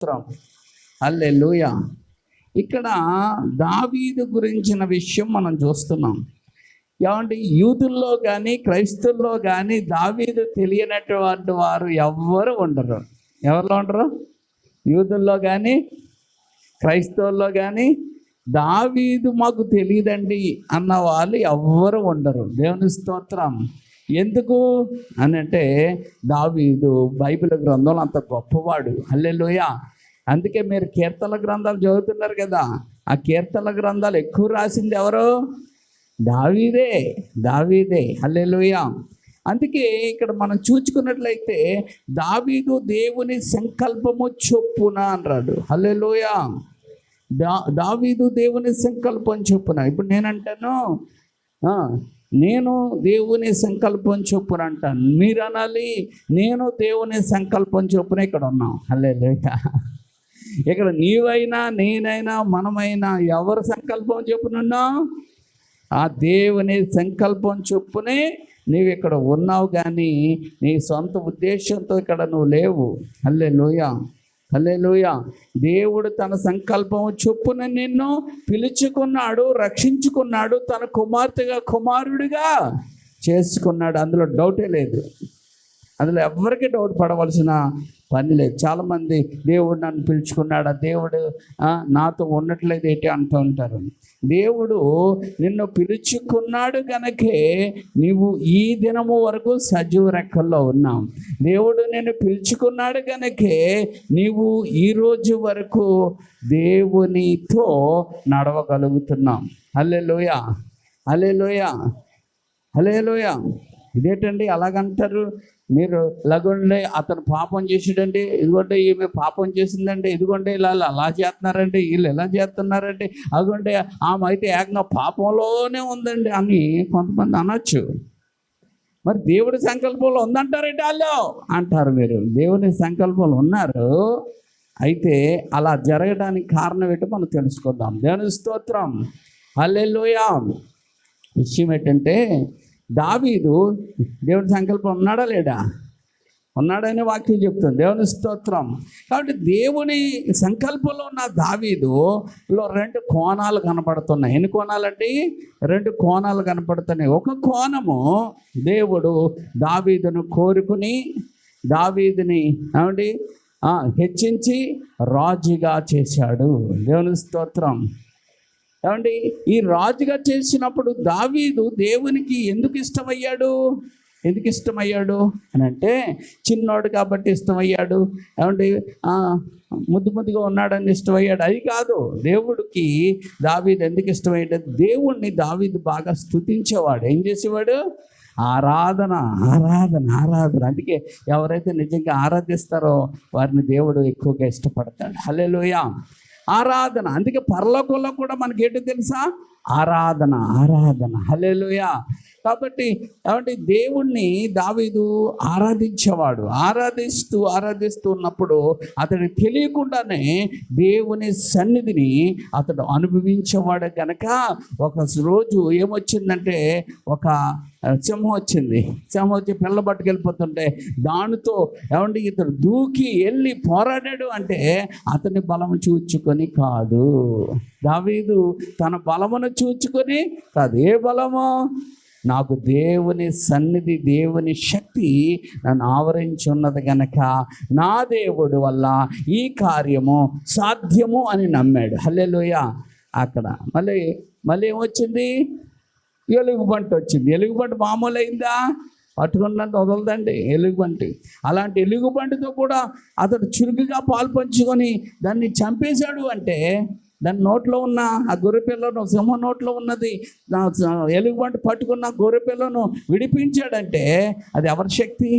స్తోత్రం. హల్లెలూయా. ఇక్కడ దావీదు గురించిన విషయం మనం చూస్తున్నాం. ఏమంటే యూదుల్లో కానీ క్రైస్తవుల్లో కానీ దావీదు తెలియనటువంటి వారు ఎవ్వరు ఉండరు. ఎవరిలో ఉండరు? యూదుల్లో కానీ క్రైస్తవుల్లో కానీ దావీదు మాకు తెలియదండి అన్న వాళ్ళు ఎవ్వరు ఉండరు. దేవుని స్తోత్రం. ఎందుకు అని అంటే దావీదు బైబిల్ గ్రంథంలో అంత గొప్పవాడు. హల్లెలూయా. అందుకే మీరు కీర్తన గ్రంథాలు చదువుతున్నారు కదా, ఆ కీర్తన గ్రంథాలు ఎక్కువ రాసింది ఎవరు? దావీదే. హల్లెలూయా. అందుకే ఇక్కడ మనం చూసుకున్నట్లయితే దావీదు దేవుని సంకల్పము చొప్పున అన్నాడు. హల్లెలూయా. దావీదు దేవుని సంకల్పం చొప్పున. ఇప్పుడు నేనంటాను నేను దేవుని సంకల్పం చొప్పున అంటాను, మీరు అనాలి నేను దేవుని సంకల్పం చొప్పున ఇక్కడ ఉన్నాం. హల్లెలూయా. ఇక్కడ నీవైనా నేనైనా మనమైనా ఎవరి సంకల్పం చొప్పున ఉన్నాం? ఆ దేవుని సంకల్పం చొప్పునే నీవు ఇక్కడ ఉన్నావు, కానీ నీ సొంత ఉద్దేశంతో ఇక్కడ నువ్వు లేవు. హల్లెలూయా. హల్లెలూయా. దేవుడు తన సంకల్పం చొప్పున నిన్ను పిలుచుకున్నాడు, రక్షించుకున్నాడు, తన కుమారుడిగా చేసుకున్నాడు. అందులో డౌటే లేదు. అందులో ఎవరికి డౌట్ పడవలసిన పని లేదు. చాలామంది దేవుడు నన్ను పిలుచుకున్నాడు, దేవుడు నాతో ఉండట్లేదు ఏంటి అంటూ ఉంటారు. దేవుడు నిన్ను పిలుచుకున్నాడు కనుకే నీవు ఈ దినము వరకు సజీవ రెక్కల్లో ఉన్నావు. దేవుడు నిన్ను పిలుచుకున్నాడు కనుకే నీవు ఈరోజు వరకు దేవునితో నడవగలుగుతున్నాం. హల్లెలూయా. హల్లెలూయా. హల్లెలూయా. ఇదేంటండి అలాగంటారు మీరు? లగుండే అతను పాపం చేసాడండి, ఇదిగోండి ఈమె పాపం చేసిందండి, ఇదిగోండి ఇలా అలా చేస్తున్నారండి, వీళ్ళు ఎలా చేస్తున్నారండి, అదిగోండి ఆమె అయితే ఏకంగా పాపంలోనే ఉందండి అని కొంతమంది అనొచ్చు. మరి దేవుడి సంకల్పంలో ఉందంటారండి వాళ్ళు అంటారు. మీరు దేవుని సంకల్పంలో ఉన్నారు. అయితే అలా జరగడానికి కారణం ఏంటో మనం తెలుసుకుందాం. దేవుని స్తోత్రం. హల్లెలూయా. విషయం ఏంటంటే దావీదు దేవుడి సంకల్పం ఉన్నాడా లేడా? ఉన్నాడని వాక్యం చెప్తుంది. దేవుని స్తోత్రం. కాబట్టి దేవుని సంకల్పంలో ఉన్న దావీదులో 2 కోణాలు కనపడుతున్నాయి. ఎన్ని కోణాలండి? 2 కోణాలు కనపడుతున్నాయి. ఒక కోణము దేవుడు దావీదును కోరుకుని దావీదుని హెచ్చించి రాజుగా చేశాడు. దేవుని స్తోత్రం. ఏమండి ఈ రాజుగా చేసినప్పుడు దావీదు దేవునికి ఎందుకు ఇష్టమయ్యాడు అని అంటే చిన్నోడు కాబట్టి ఇష్టమయ్యాడు. ఏమండి ముద్దుగా ఉన్నాడని ఇష్టమయ్యాడు, అది కాదు. దేవుడికి దావీదు ఎందుకు ఇష్టమయ్యాడు? దేవుణ్ణి దావీదు బాగా స్తుతించేవాడు. ఏం చేసేవాడు? ఆరాధన. అందుకే ఎవరైతే నిజంగా ఆరాధిస్తారో వారిని దేవుడు ఎక్కువగా ఇష్టపడతాడు. హల్లెలూయా. ఆరాధన. అందుకే పరలోకంలో కూడా మనకి ఏంటో తెలుసా? ఆరాధన. హల్లెలూయా. కాబట్టి ఏమంటే దేవుణ్ణి దావీదు ఆరాధించేవాడు. ఆరాధిస్తూ ఉన్నప్పుడు అతడికి తెలియకుండానే దేవుని సన్నిధిని అతడు అనుభవించేవాడు. కనుక ఒక రోజు ఏమొచ్చిందంటే ఒక సింహం వచ్చి పిల్ల పట్టుకెళ్ళిపోతుంటే దానితో ఏమంటే ఇతడు దూకి వెళ్ళి పోరాడాడు. అంటే అతని బలము చూచుకొని కాదు, దావీదు తన బలమును చూచుకొని కాదు. ఏ బలము? నాకు దేవుని సన్నిధి, దేవుని శక్తి నన్ను ఆవరించి ఉన్నది గనక నా దేవుడు వల్ల ఈ కార్యము సాధ్యము అని నమ్మాడు. హల్లెలూయా. అక్కడ మళ్ళీ ఏమొచ్చింది? ఎలుగుబంటి వచ్చింది. ఎలుగుబంటి మామూలు అయిందా? పట్టుకున్నట్టు వదలదండి ఎలుగుబంటి. అలాంటి ఎలుగుబంటితో కూడా అతడు చురుకుగా పాలు పంచుకొని దాన్ని చంపేశాడు. అంటే దాని నోట్లో ఉన్న ఆ గొర్రెపిల్లను, సింహం నోట్లో ఉన్నది ఎలుగుబంటి పట్టుకున్న గొర్రెపిల్లను విడిపించాడంటే అది ఎవరి శక్తి?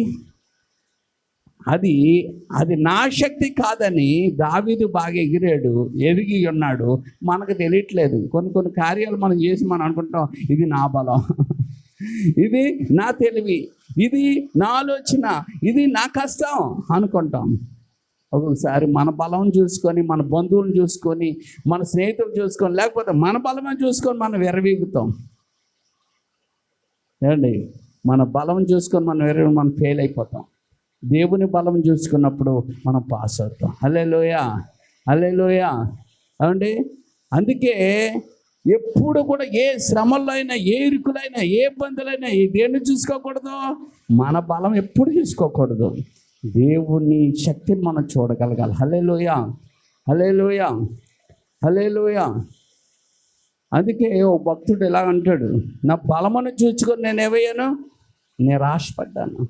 అది నా శక్తి కాదని దావీదు బాగా ఎదిగి ఉన్నాడు. మనకు తెలియట్లేదు. కొన్ని కార్యాలు మనం చేసి మనం అనుకుంటాం ఇది నా బలం, ఇది నా తెలివి, ఇది నా ఆలోచన, ఇది నా కష్టం అనుకుంటాం. ఒక్కొక్కసారి మన బలం చూసుకొని, మన బంధువులను చూసుకొని, మన స్నేహితులు చూసుకొని, లేకపోతే మన బలమే చూసుకొని మనం విర్రవీగుతాం. ఏమండి? మన బలం చూసుకొని మనం ఫెయిల్ అయిపోతాం. దేవుని బలం చూసుకున్నప్పుడు మనం పాస్ అవుతాం. హల్లెలూయా, హల్లెలూయా. ఏమండి, అందుకే ఎప్పుడు కూడా ఏ శ్రమల్లో అయినా, ఏ ఇరుకులైనా, ఏ ఇబ్బందులైనా దేన్ని చూసుకోకూడదు, మన బలం ఎప్పుడు చూసుకోకూడదు, దేవుని శక్తిని మనం చూడగలగాలి. హల్లెలూయా, హల్లెలూయా, హల్లెలూయా. అందుకే ఓ భక్తుడు ఎలా అంటాడు, నా బలమును చూసుకొని నేను ఏమయ్యాను, నిరాశపడ్డాను.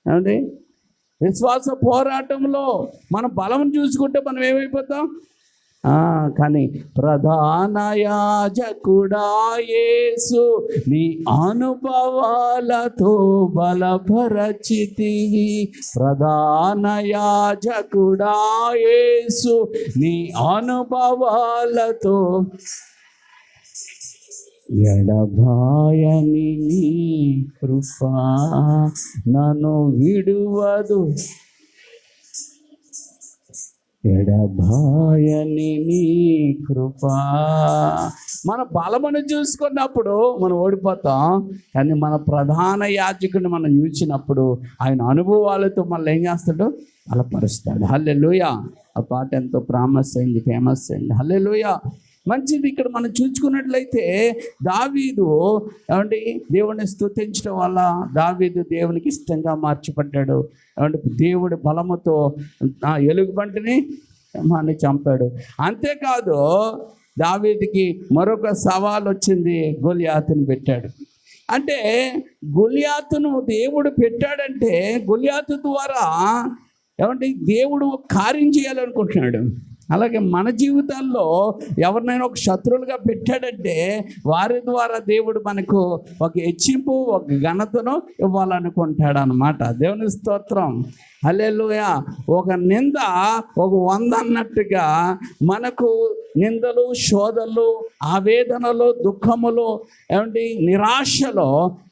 ఏమండి, విశ్వాస పోరాటంలో మన బలం చూసుకుంటే మనం ఏమైపోతాం. కానీ ప్రధాన యాజకుడా యేసు, నీ అనుభవాలతో బలపరచితివి. ప్రధాన యాజకుడా యేసు, నీ అనుభవాలతో ఎడబాయని నీ కృప నన్ను విడువదు, ఎడబాయని నీ కృప. మన బలమును చూసుకున్నప్పుడు మనం ఓడిపోతాం, కానీ మన ప్రధాన యాజకుడిని మనం చూసినప్పుడు ఆయన అనుభవాలతో మనల్ని ఏం చేస్తాడు, బలపరుస్తాడు. హల్లెలూయా. ఆ పాట ఎంతో ఫేమస్ అయింది. హల్లెలూయా. మంచిది. ఇక్కడ మనం చూసుకున్నట్లయితే దావీదు ఏమండి దేవుని స్తుతించడం వల్ల దావీదు దేవునికి ఇష్టంగా మార్చబడ్డాడు. ఏమంటే దేవుడి బలముతో ఎలుగుబంటిని సింహాన్ని చంపాడు. అంతేకాదు దావీదుకి మరొక సవాల్ వచ్చింది, గొలియాతుని పెట్టాడు. అంటే గొలియాతును దేవుడు పెట్టాడంటే గొలియాతు ద్వారా ఏమంటే దేవుడు కార్యం చేయాలనుకుంటున్నాడు. అలాగే మన జీవితాల్లో ఎవరినైనా ఒక శత్రువులుగా పెట్టాడంటే వారి ద్వారా దేవుడు మనకు ఒక హెచ్చింపు, ఒక ఘనతను ఇవ్వాలనుకుంటాడు అన్నమాట. దేవుని స్తోత్రం. హల్లెలూయా. ఒక నింద ఒక 100 అన్నట్టుగా మనకు నిందలు, శోధనలు, ఆవేదనలు, దుఃఖములు, ఏమంటే నిరాశలో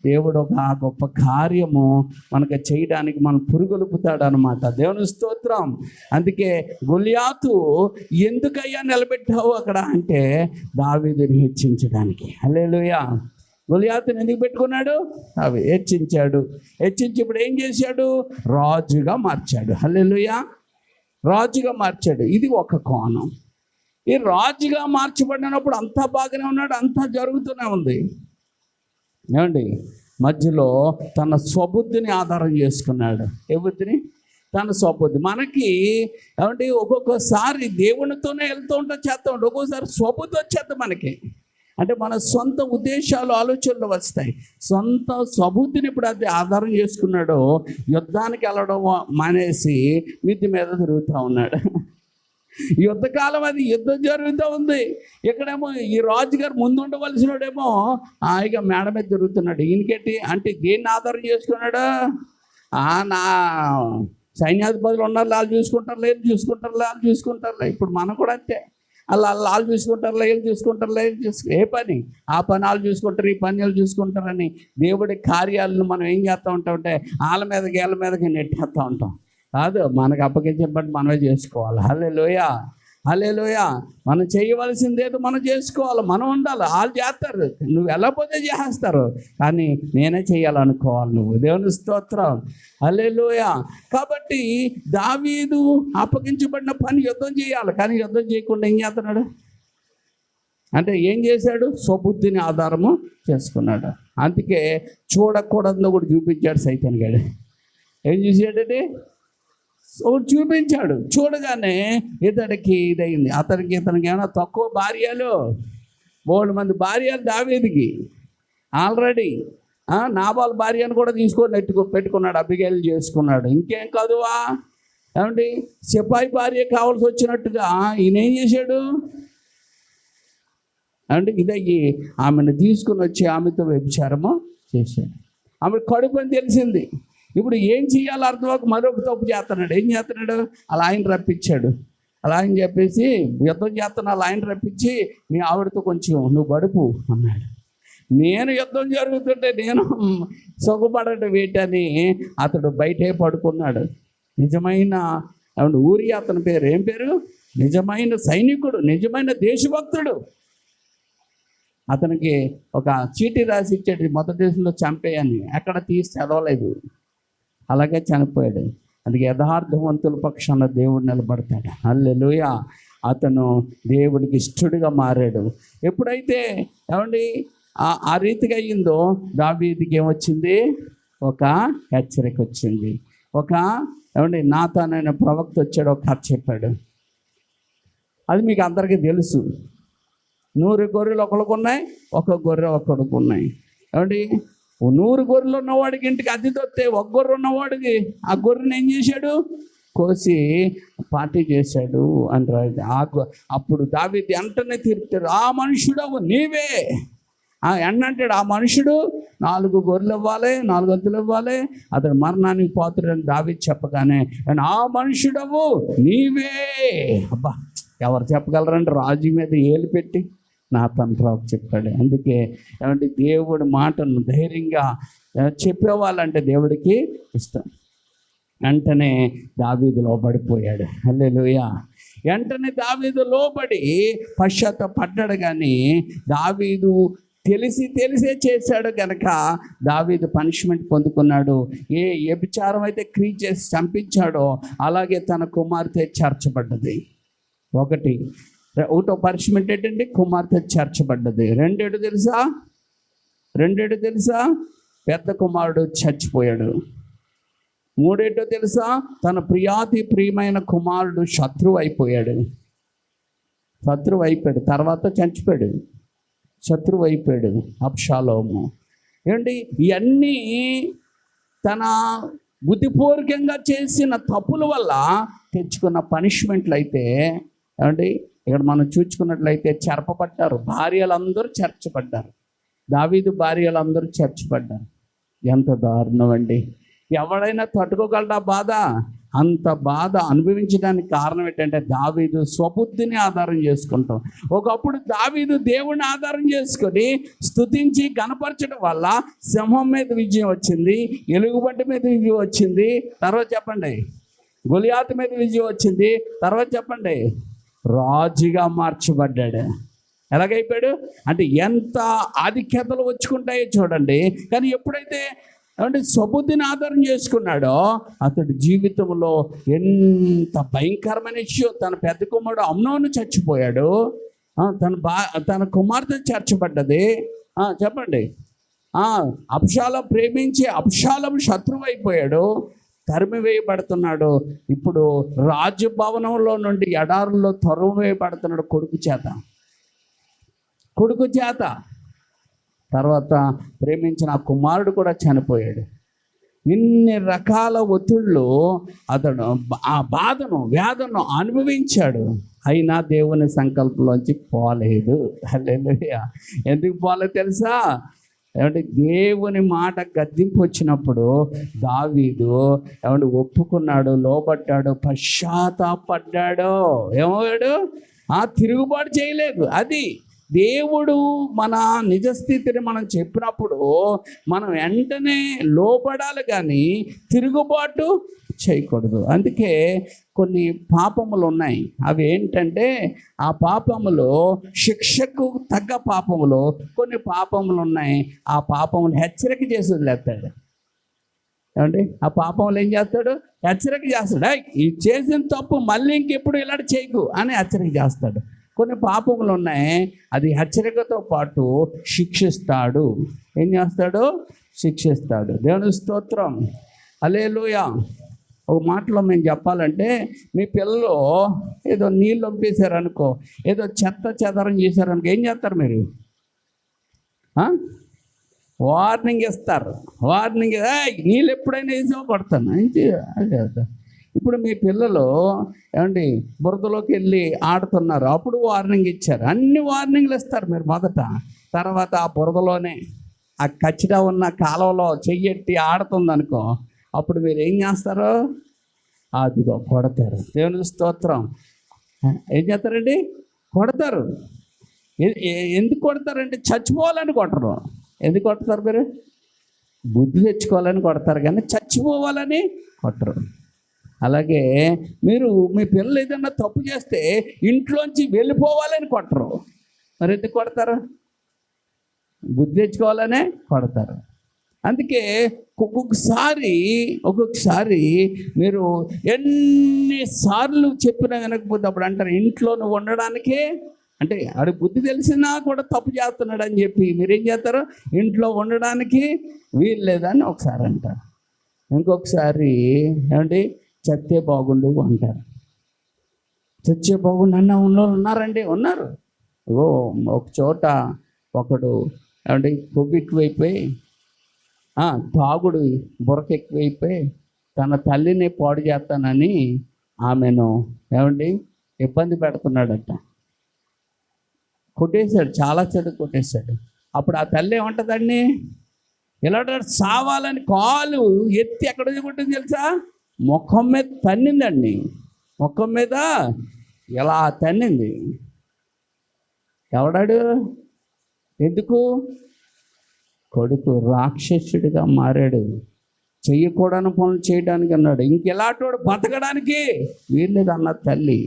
దేవుడు ఒక గొప్ప కార్యము మనకు చేయడానికి మనం పురుగొలుపుతాడు అనమాట. దేవుని స్తోత్రం. అందుకే గొలియాతు ఎందుకయ్యా నిలబెట్టావు అక్కడ అంటే దావీదుని హెచ్చించడానికి. హల్లెలూయా. గొలియాతుని ఎందుకు పెట్టుకున్నాడు, అవి హెచ్చించాడు. హెచ్చించి ఇప్పుడు ఏం చేశాడు, రాజుగా మార్చాడు. హల్లెలూయా. రాజుగా మార్చాడు. ఇది ఒక కోణం. ఈ రాజుగా మార్చబడినప్పుడు అంతా బాగానే ఉన్నాడు, అంతా జరుగుతూనే ఉంది. ఏమండి, మధ్యలో తన స్వబుద్ధిని ఆధారం చేసుకున్నాడు. ఏ బుద్ధిని? తన స్వబుద్ధి. మనకి ఏమంటే ఒక్కొక్కసారి దేవునితోనే వెళ్తూ ఉంటాం, చేస్తూ ఉంటాం. ఒక్కొక్కసారి స్వబుద్ధి వచ్చేద్ది మనకి. అంటే మన సొంత ఉద్దేశాలు, ఆలోచనలు వస్తాయి. సొంత స్వబుద్ధిని ఇప్పుడు అది ఆధారం చేసుకున్నాడు. యుద్ధానికి వెళ్ళడం మానేసి మిద్ది మీద తిరుగుతూ ఉన్నాడు. యుద్ధకాలం, అది యుద్ధం జరుగుతూ ఉంది. ఇక్కడేమో ఈ రాజుగారు ముందు ఉండవలసినోడేమో హాయిగా మేడ మీద తిరుగుతున్నాడు. ఈయనకెట్టి అంటే దేన్ని ఆధారం చేసుకున్నాడు, నా సైన్యాధిపతులు ఉన్నారు, వాళ్ళు చూసుకుంటారులే, వాళ్ళు చూసుకుంటారులే. ఇప్పుడు మనం కూడా అంతే, వాళ్ళు చూసుకుంటారులే, వీళ్ళు చూసుకుంటారులే, ఏ పని ఆ పని వాళ్ళు చూసుకుంటారు, ఈ పని వాళ్ళు చూసుకుంటారని దేవుడి కార్యాలను మనం ఏం చేస్తూ ఉంటామంటే వాళ్ళ మీదకి నెట్టేస్తూ ఉంటాం. కాదు, మనకు అప్పగించబట్టి మనమే చేసుకోవాలి. హల్లెలూయా, హల్లెలూయా. మనం చేయవలసిందేదో మనం చేసుకోవాలి, మనం ఉండాలి. వాళ్ళు చేస్తారు, నువ్వు వెళ్ళకపోతే చేస్తారు, కానీ నేనే చేయాలనుకోవాలి నువ్వు. దేవుని స్తోత్రం. హల్లెలూయా. కాబట్టి దావీదు అప్పగించబడిన పని యుద్ధం చేయాలి, కానీ యుద్ధం చేయకుండా ఏం చేస్తున్నాడు అంటే ఏం చేశాడు, స్వబుద్ధిని ఆధారము చేసుకున్నాడు. అందుకే చూడకూడదు కూడా చూపించాడు సైతాన్ గాడు. ఏం చూసాడంటే ఒకటి చూపించాడు. చూడగానే ఇతడికి ఇదయింది. ఇతనికి ఏమైనా తక్కువ భార్యలు, 3 మంది భార్యలు దావీదుకి ఆల్రెడీ. నాబాల్ భార్యను కూడా తీసుకొని పెట్టుకున్నాడు, అబిగైల్ చేసుకున్నాడు. ఇంకేం కాదువా ఏమండి, సిపాయి భార్య కావాల్సి వచ్చినట్టుగా ఈయన ఏం చేశాడు అంటే ఇదయ్యి ఆమెను తీసుకుని వచ్చి ఆమెతో వ్యభిచారము చేశాడు. ఆమె కడుపు అని తెలిసింది. ఇప్పుడు ఏం చేయాలో అర్థమవుక మరొక తప్పు చేస్తున్నాడు. ఏం చేస్తున్నాడు, అలా ఆయన రప్పించాడు. అలా ఆయన చెప్పేసి యుద్ధం చేస్తున్నా, అలా ఆయన రప్పించి నీ ఆవిడతో కొంచెం నువ్వు గడుపు అన్నాడు. నేను యుద్ధం జరుగుతుంటే నేను సుఖపడటం ఏంటని అతడు బయటే పడుకున్నాడు. నిజమైన ఊరి అతని పేరు ఏం పేరు, నిజమైన సైనికుడు, నిజమైన దేశభక్తుడు. అతనికి ఒక చీటీ రాసి ఇచ్చాడు, మొదటి దేశంలో చంపేయని. ఎక్కడ తీసి చదవలేదు. అలాగే చనిపోయాడు. అందుకే యథార్థవంతుల పక్షాన దేవుడు నిలబడతాడు. హల్లెలూయా. అతను దేవుడికి ఇష్టడుగా మారాడు. ఎప్పుడైతే ఏమండి ఆ రీతిగా అయ్యిందో దావీదుకి ఏమొచ్చింది? ఒక హెచ్చరిక వచ్చింది. ఏమండి నాతాన్ అనే ప్రవక్త వచ్చాడు, ఒక కథ చెప్పాడు. అది మీకు అందరికీ తెలుసు. 100 గొర్రెలు ఒకరికి ఉన్నాయి, ఒక గొర్రె ఒకరికి ఉన్నాయి. ఏమండి 100 గొర్రెలు ఉన్నవాడికి ఇంటికి అద్దె తొస్తే ఒక గొర్రె ఉన్నవాడికి ఆ గొర్రెని ఏం చేశాడు? కోసి పార్టీ చేశాడు అని రాదు. అప్పుడు దావీదు వెంటనే తిరుగుతాడు, ఆ మనుషుడవు నీవే ఎన్నంటాడు. ఆ మనుషుడు 4 గొర్రెలు ఇవ్వాలి, 4 ఎద్దులు ఇవ్వాలి, అతడు మరణానికి పోతాడని దావీదు చెప్పగానే ఆ మనుషుడవు నీవే. అబ్బా, ఎవరు చెప్పగలరంటే రాజు మీద ఏలు పెట్టి నాతాన్ ప్రవక్త చెప్పాడు. అందుకే ఏమంటే దేవుడి మాటలను ధైర్యంగా చెప్పేవాళ్ళంటే దేవుడికి ఇష్టం. వెంటనే దావీదు లోబడిపోయాడు. హల్లెలూయా. వెంటనే దావీదు లోబడి పశ్చాత్తాపడ్డాడు. కానీ దావీదు తెలిసే చేశాడు కనుక దావీదు పనిష్మెంట్ పొందుకున్నాడు. ఏ వ్యభిచారం అయితే క్రియ చేసి చంపించాడో అలాగే తన కుమార్తె చేర్చబడ్డది. ఒకటో పనిష్మెంట్ ఏంటంటే కుమార్తె చేర్చబడ్డది. రెండేడు తెలుసా? పెద్ద కుమారుడు చచ్చిపోయాడు. మూడేటో తెలుసా? తన ప్రియమైన కుమారుడు శత్రువు అయిపోయాడు. తర్వాత చచ్చిపోయాడు. శత్రువు అయిపోయాడు అబ్షాలోము. ఏమండి ఇవన్నీ తన బుద్ధిపూర్వకంగా చేసిన తప్పుల వల్ల తెచ్చుకున్న పనిష్మెంట్లు అయితే ఏమండి ఇక్కడ మనం చూసుకున్నట్లయితే చెరపబడ్డారు. భార్యలందరూ చేర్చబడ్డారు. దావీదు భార్యలందరూ చేర్చబడ్డారు. ఎంత దారుణం అండి! ఎవడైనా తట్టుకోగలడా బాధ? అంత బాధ అనుభవించడానికి కారణం ఏంటంటే దావీదు స్వబుద్ధిని ఆధారం చేసుకుంటాం. ఒకప్పుడు దావీదు దేవుని ఆధారం చేసుకొని స్తుతించి గణపరచడం వల్ల సింహం మీద విజయం వచ్చింది, ఎలుగుబంటి మీద విజయం వచ్చింది. తర్వాత చెప్పండి గొలియాతు మీద విజయం వచ్చింది. తర్వాత చెప్పండి రాజుగా మార్చబడ్డాడు. ఎలాగైపోయాడు అంటే ఎంత ఆధిక్యతలు వచ్చుకుంటాయో చూడండి. కానీ ఎప్పుడైతే అంటే స్వబుద్ధిని ఆధారం చేసుకున్నాడో అతడి జీవితంలో ఎంత భయంకరమైన విషయం. తన పెద్ద కుమారుడు అమ్నోను చచ్చిపోయాడు, తన కుమార్తె చేర్చబడ్డది. చెప్పండి అబ్షాలోము ప్రేమించి అబ్షాలోము శత్రువు అయిపోయాడు, తరిమి వేయబడుతున్నాడు. ఇప్పుడు రాజభవనంలో నుండి ఎడారుల్లో తరుము వేయబడుతున్నాడు కొడుకు చేత. తర్వాత ప్రేమించిన ఆ కుమారుడు కూడా చనిపోయాడు. ఇన్ని రకాల ఒత్తిళ్ళు అతడు ఆ బాధను వేదనను అనుభవించాడు. అయినా దేవుని సంకల్పంలోంచి పోలేదు. హల్లెలూయా. ఎందుకు పోలేదు తెలుసా? ఏమంటే దేవుని మాట గద్దింపు వచ్చినప్పుడు దావీదు ఏమంటే ఒప్పుకున్నాడు, లోబడ్డాడు, పశ్చాత్తాపడ్డాడు. ఏమయ్యాడు? తిరుగుబాటు చేయలేదు. అది దేవుడు మన నిజస్థితిని మనం చెప్పినప్పుడు మనం వెంటనే లోబడాలి, కానీ తిరుగుబాటు చేయకూడదు. అందుకే కొన్ని పాపములు ఉన్నాయి. అవి ఏంటంటే ఆ పాపములు శిక్షకు తగ్గ పాపములు, కొన్ని పాపములు ఉన్నాయి. ఆ పాపములు హెచ్చరిక చేసి వదిలేస్తాడు. ఏమండి ఆ పాపములు ఏం చేస్తాడు? హెచ్చరిక చేస్తాడు. ఈ చేసిన తప్పు మళ్ళీ ఇంకెప్పుడు ఇలాంటి చేయకు అని హెచ్చరిక చేస్తాడు. కొన్ని పాపములు ఉన్నాయి, అది హెచ్చరికతో పాటు శిక్షిస్తాడు. ఏం చేస్తాడు? శిక్షిస్తాడు. దేవుని స్తోత్రం. హల్లెలూయా. ఒక మాటలో మేము చెప్పాలంటే మీ పిల్లలు ఏదో నీళ్ళు పంపేశారనుకో, ఏదో చెత్త చెదరం చేశారనుకో, ఏం చేస్తారు మీరు? వార్నింగ్ ఇస్తారు. వార్నింగ్ నీళ్ళు ఎప్పుడైనా వేసామో కొడతాను అంతే. ఇప్పుడు మీ పిల్లలు ఏమండి బురదలోకి వెళ్ళి ఆడుతున్నారు, అప్పుడు వార్నింగ్ ఇచ్చారు. అన్ని వార్నింగ్లు ఇస్తారు మీరు మొదట. తర్వాత ఆ బురదలోనే ఆ కచ్చిగా ఉన్న కాలంలో చెయ్యెట్టి ఆడుతుందనుకో, అప్పుడు మీరు ఏం చేస్తారు? అదిగో కొడతారు. దేవుని స్తోత్రం. ఏం చేస్తారండి? కొడతారు. ఎందుకు కొడతారంటే చచ్చిపోవాలని కొట్టరు. ఎందుకు కొడతారు? మీరు బుద్ధి తెచ్చుకోవాలని కొడతారు, కానీ చచ్చిపోవాలని కొట్టరు. అలాగే మీరు మీ పిల్లలు ఏదన్నా తప్పు చేస్తే ఇంట్లోంచి వెళ్ళిపోవాలని కొట్టరు. మరి ఎందుకు కొడతారు? బుద్ధి తెచ్చుకోవాలనే కొడతారు. అందుకే ఒక్కొక్కసారి మీరు ఎన్నిసార్లు చెప్పినా వినకపోతే అప్పుడు అంటారు, ఇంట్లో నువ్వు ఉండడానికే అంటే ఆడు బుద్ధి తెలిసినా కూడా తప్పు చేస్తున్నాడు అని చెప్పి మీరేం చేస్తారు, ఇంట్లో ఉండడానికి వీలు లేదని ఒకసారి అంటారు. ఇంకొకసారి ఏమంటే చచ్చే బాగుండు అంటారు. చచ్చే బాగుండు అన్న ఉన్నారండి, ఉన్నారు. ఒక చోట ఒకడు ఏమంటే కొవ్వు ఎక్కువైపోయి తాగుడు బురక ఎక్కువైపోయి తన తల్లిని పాడు చేస్తానని ఆమెను ఏమండి ఇబ్బంది పెడుతున్నాడట. కొట్టేశాడు, చాలా చెడు కొట్టేశాడు. అప్పుడు ఆ తల్లి ఏమంటుందండి, ఇలా సావాలని కాలు ఎత్తి ఎక్కడ కొట్టింది తెలుసా, ముఖం మీద తన్నిందండి. ముఖం మీద ఇలా తన్నింది. ఎవడాడు? ఎందుకు? కొడుకు రాక్షసుడిగా మారాడు, చెయ్యకూడని పనులు చేయడానికి అన్నాడు. ఇంకెలాంటి బతకడానికి వీల్లేదు అన్న తల్లి.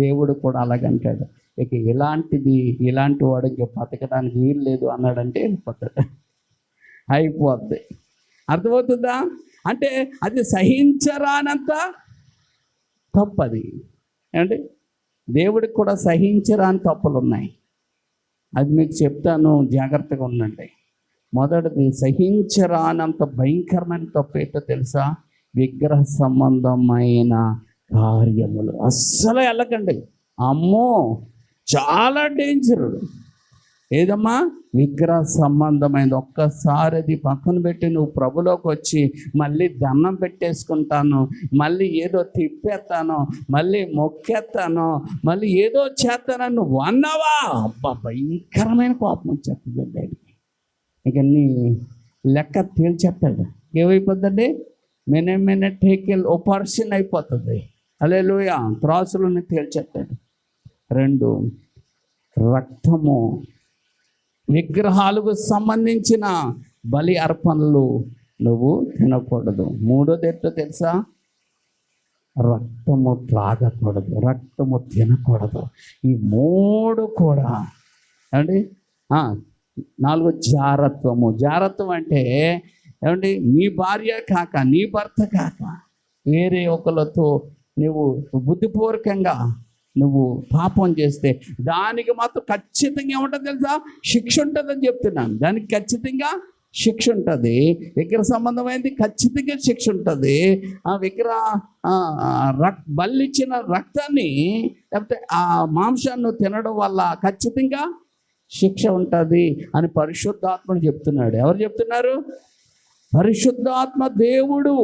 దేవుడు కూడా అలాగంటాడు, ఇక ఇలాంటి వాడు ఇంక బతకడానికి వీలు లేదు అన్నాడంటే వెళ్ళిపోతాడు, అయిపోద్ది. అర్థమవుతుందా? అంటే అది సహించరానంత తప్పది. అంటే దేవుడికి కూడా సహించరాని తప్పులు ఉన్నాయి. అది మీకు చెప్తాను, జాగ్రత్తగా ఉండండి. మొదటిది, సహించరానంత భయంకరమైన తప్పు ఏంటో తెలుసా? విగ్రహ సంబంధమైన కార్యములు అస్సలు వెళ్ళకండి. అమ్మో, చాలా డేంజర్. ఏదమ్మా? విగ్రహ సంబంధమైనది. ఒక్కసారి అది పక్కన పెట్టి నువ్వు ప్రభులోకి వచ్చి మళ్ళీ దండం పెట్టేసుకుంటాను, మళ్ళీ ఏదో తిప్పేస్తాను, మళ్ళీ మొక్కేస్తాను, మళ్ళీ ఏదో చేస్తానని నువ్వు అన్నావా, అబ్బా భయంకరమైన కోపం వచ్చేస్తుంది బయటికి. ఇక నీ లెక్క తేల్చేస్తాడు. ఏమైపోద్దండి? మినే టేకెల్ ఓపర్షన్ అయిపోతుంది. హల్లెలూయా. త్రాసులను తేల్చేస్తాడు. 2, రక్తము. విగ్రహాలకు సంబంధించిన బలి అర్పణలు నువ్వు తినకూడదు. 3వది ఏంటో తెలుసా? రక్తము త్రాగకూడదు, రక్తము తినకూడదు. ఈ 3 కూడా ఏమండి. 4, జారత్వము. జారత్వం అంటే ఏమండి, నీ భార్య కాక, నీ భర్త కాక వేరే ఒకరితో నువ్వు బుద్ధిపూర్వకంగా నువ్వు పాపం చేస్తే దానికి మాత్రం ఖచ్చితంగా ఏముంటుంది తెలుసా? శిక్ష ఉంటుందని చెప్తున్నాను. దానికి ఖచ్చితంగా శిక్ష ఉంటుంది. విగ్రహ సంబంధమైనది ఖచ్చితంగా శిక్ష ఉంటుంది. ఆ విగ్రహ బలిచ్చిన రక్తాన్ని లేకపోతే ఆ మాంసాన్ని తినడం వల్ల ఖచ్చితంగా శిక్ష ఉంటుంది అని పరిశుద్ధాత్మను చెప్తున్నాడు. ఎవరు చెప్తున్నారు? పరిశుద్ధాత్మ దేవుడు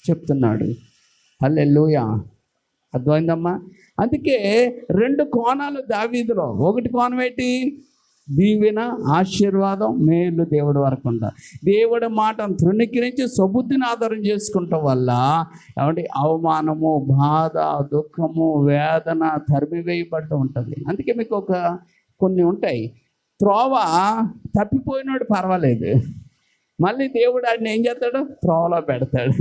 చెప్తున్నాడు. హల్లెలూయా. అర్థమైందమ్మా? అందుకే 2 కోణాలు దావీదులో. ఒకటి కోణం ఏంటి? దీవెన, ఆశీర్వాదం, మేలు దేవుడి వరకు ఉంటా. దేవుడి మాటను తృణీకరించి సబుద్ధిని ఆధారం చేసుకుంటాం వల్ల ఏమంటే అవమానము, బాధ, దుఃఖము, వేదన తరిమివేయబడ్డ ఉంటుంది. అందుకే మీకు కొన్ని ఉంటాయి. త్రోవ తప్పిపోయినాడు పర్వాలేదు, మళ్ళీ దేవుడు ఆడిని ఏం చేస్తాడు? త్రోవలో పెడతాడు.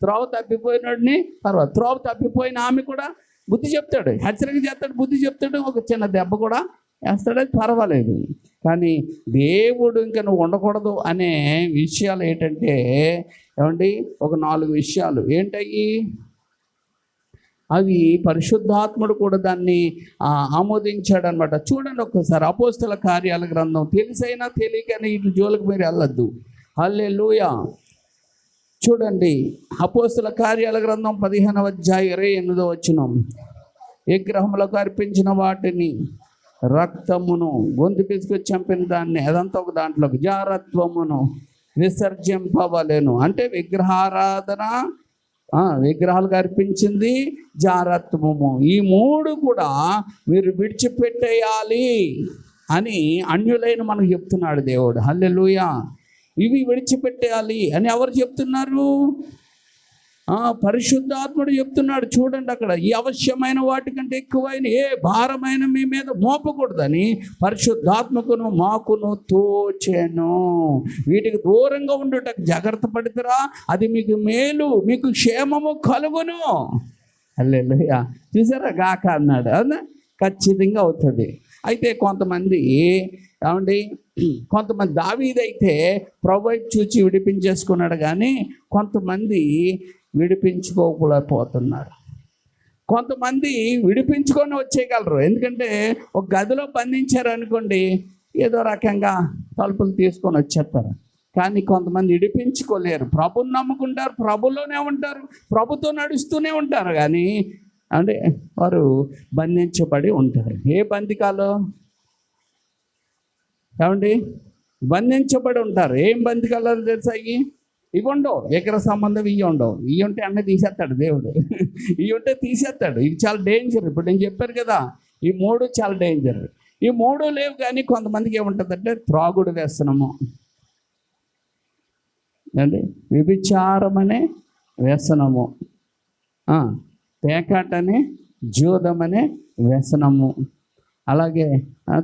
త్రోవ తప్పిపోయినాడిని పర్వాలేదు. త్రోవ తప్పిపోయిన ఆమె కూడా బుద్ధి చెప్తాడు, హెచ్చరిక చేస్తాడు, బుద్ధి చెప్తాడు, ఒక చిన్న దెబ్బ కూడా వేస్తాడు, అది పర్వాలేదు. కానీ దేవుడు ఇంకా నువ్వు ఉండకూడదు అనే విషయాలు ఏంటంటే ఏమండి, ఒక 4 విషయాలు ఏంటయ్యి? అవి పరిశుద్ధాత్ముడు కూడా దాన్ని ఆమోదించాడు అనమాట. చూడండి ఒక్కసారి అపోస్తల కార్యాల గ్రంథం. తెలిసైనా తెలియకని ఇటు జోలికి మీరు వెళ్ళొద్దు. హల్లెలూయా. చూడండి అపోస్తల కార్యాల గ్రంథం 15వ అధ్యాయం 28వ వచనం. విగ్రహములకు అర్పించిన వాటిని, రక్తమును, గొంతు పిసుకొని చంపిన దాన్ని, అదంతా ఒక దాంట్లోకి, జారత్వమును విసర్జింపవలెను. అంటే విగ్రహారాధన, విగ్రహాలకు అర్పించింది, జారత్వము, ఈ 3 కూడా మీరు విడిచిపెట్టేయాలి అని అన్యులైన మనకు చెప్తున్నాడు దేవుడు. హల్లెలూయా. ఇవి విడిచిపెట్టేయాలి అని ఎవరు చెప్తున్నారు? పరిశుద్ధాత్ముడు చెప్తున్నాడు. చూడండి అక్కడ, ఈ అవశ్యమైన వాటికంటే ఎక్కువైన ఏ భారమైన మీ మీద మోపకూడదని పరిశుద్ధాత్మకును మాకును తోచెను. వీటికి దూరంగా ఉండుటకు జాగ్రత్త పడితేరా, అది మీకు మేలు, మీకు క్షేమము కలుగును. హల్లెలూయా. చూసారా? గాక అన్నాడు. అవునా? ఖచ్చితంగా అవుతుంది. అయితే కొంతమంది ఏమండి కొంతమంది దావీదైతే ప్రభు వైపు చూచి విడిపించేసుకున్నాడు, కానీ కొంతమంది విడిపించుకోలేకపోతున్నారు. కొంతమంది విడిపించుకొని వచ్చేయగలరు, ఎందుకంటే ఒక గదిలో బంధించారు అనుకోండి, ఏదో రకంగా తలుపులు తీసుకొని వచ్చేస్తారు. కానీ కొంతమంది విడిపించుకోలేరు, ప్రభుని నమ్ముకుంటారు, ప్రభులోనే ఉంటారు, ప్రభుతో నడుస్తూనే ఉంటారు, కానీ అంటే వారు బంధించబడి ఉంటారు. ఏ బంధికాలు ఏమండి? బంధించబడి ఉంటారు. ఏం బంధికాలు తెలుసా? ఇవి ఉండవు, ఎకర సంబంధం ఇవి ఉండవు. ఇవి ఉంటే అన్నీ తీసేస్తాడు దేవుడు, ఇవి ఉంటే తీసేస్తాడు. ఇవి చాలా డేంజర్. ఇప్పుడు నేను చెప్పాను కదా, ఈ 3 చాలా డేంజర్. ఈ 3 లేవు, కానీ కొంతమందికి ఏముంటుందంటే త్రాగుడు వ్యసనము అండి, వ్యభిచారం అనే వ్యసనము, పేకాటనే, జూదమనే వ్యసనము, అలాగే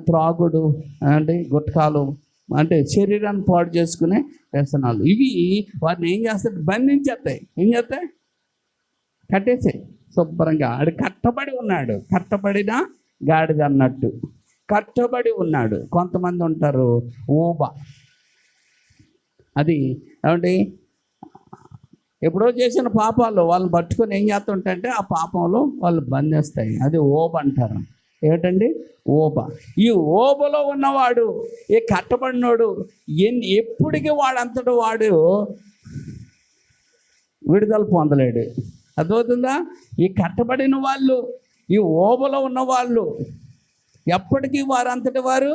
త్రాగుడు అంటే గుట్కాలు, అంటే శరీరాన్ని పాడు చేసుకునే వ్యసనాలు. ఇవి వారిని ఏం చేస్తాయి? బంధించేస్తాయి. ఏం చేస్తాయి? కట్టేసాయి శుభ్రంగా. ఆడు కట్టబడి ఉన్నాడు, కట్టబడిన గాడిద అన్నట్టు కట్టబడి ఉన్నాడు. కొంతమంది ఉంటారు ఊబ, అది ఏమంటే ఎప్పుడో చేసిన పాపాలు వాళ్ళని పట్టుకొని ఏం చేస్తుంటే ఆ పాపంలో వాళ్ళు బంధిస్తాయి. అది ఓబ అంటారు. ఏమిటండి? ఓబ. ఈ ఓబలో ఉన్నవాడు, ఈ కట్టబడినోడు ఎప్పటికీ వాడంతటి వాడు విడుదల పొందలేడు. అర్థమవుతుందా? ఈ కట్టబడిన వాళ్ళు, ఈ ఓబలో ఉన్న వాళ్ళు ఎప్పటికీ వారంతటి వారు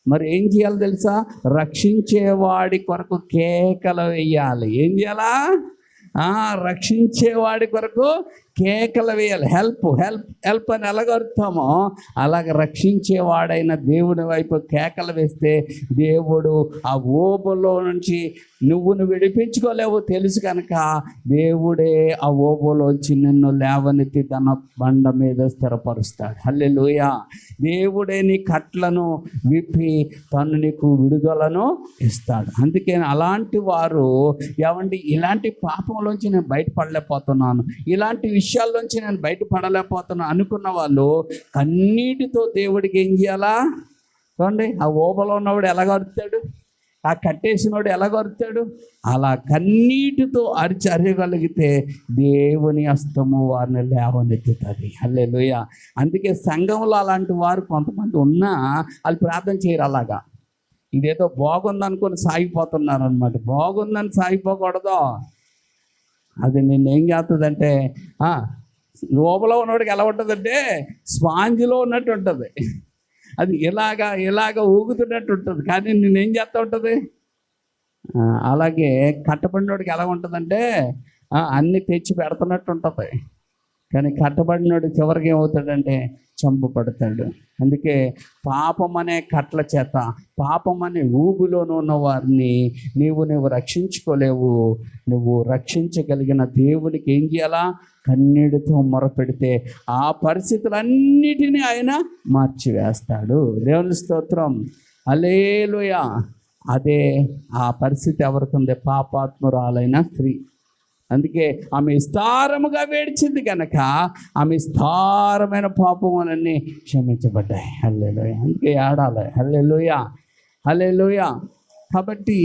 మరి ఏం చేయాలి తెలుసా? రక్షించేవాడి కొరకు కేకలు వేయాలి. ఏం చేయాలా? రక్షించేవాడి కొరకు కేకలు వేయాలి. హెల్ప్ హెల్ప్ హెల్ప్ అని ఎలాగొరుతామో అలాగ రక్షించేవాడైన దేవుని వైపు కేకలు వేస్తే దేవుడు ఆ ఊబలో నుంచి నువ్వును విడిపించుకోలేవు తెలుసు కనుక దేవుడే ఆ ఊబలోంచి నిన్ను లేవనెత్తి తన బండ మీద స్థిరపరుస్తాడు. హల్లెలూయా. దేవుడే నీ కట్లను విప్పి తను నీకు విడుదలను ఇస్తాడు. అందుకే అలాంటి వారు ఏమండి, ఇలాంటి పాపంలోంచి నేను బయటపడలేకపోతున్నాను, ఇలాంటి విషయాల్లోంచి నేను బయటపడలేకపోతున్నాను అనుకున్న వాళ్ళు కన్నీటితో దేవుడికి ఏం చేయాలా? చూడండి, ఆ ఓబలో ఉన్నవాడు ఎలాగరుతాడు, ఆ కట్టేసినోడు ఎలాగరుతాడు, అలా కన్నీటితో అరగలిగితే దేవుని హస్తము వారిని లేవనెత్తుతుంది. హల్లెలూయా. అందుకే సంఘంలో అలాంటి వారు కొంతమంది ఉన్నా వాళ్ళు ప్రార్థన చేయరు. అలాగా ఇదేదో బాగుందనుకొని సాగిపోతున్నారు అనమాట. బాగుందని సాగిపోకూడదు. అది నిన్నేం చేస్తుందంటే లోపల ఉన్నవాడికి ఎలా ఉంటుందంటే స్పాంజ్లో ఉన్నట్టు ఉంటుంది. అది ఇలాగ ఊగుతున్నట్టు ఉంటుంది, కానీ నేనేం చేస్తూ ఉంటుంది. అలాగే కట్టబడినోడికి ఎలా ఉంటుందంటే అన్నీ తెచ్చి పెడుతున్నట్టు ఉంటుంది, కానీ కట్టబడినోడు చివరికి ఏమవుతాడంటే చంపబడతాడు. అందుకే పాపం అనే కట్ల చేత, పాపం అనే ఊబిలోనూ ఉన్న వారిని నువ్వు రక్షించుకోలేవు. నువ్వు రక్షించగలిగిన దేవునికి ఏం చేయాలా? కన్నీటితో మొరపెడితే ఆ పరిస్థితులన్నిటినీ ఆయన మార్చివేస్తాడు. దేవుని స్తోత్రం. హల్లెలూయా. అదే ఆ పరిస్థితి ఎవరికి ఉంది? పాపాత్మురాలైన స్త్రీ. అందుకే ఆమె విస్తారముగా వేడిచింది కనుక ఆమె విస్తారమైన పాపములన్నీ క్షమించబడ్డాయి. హల్లెలూయా. అందుకే ఏడాలి. హల్లెలూయా, హల్లెలూయా. కాబట్టి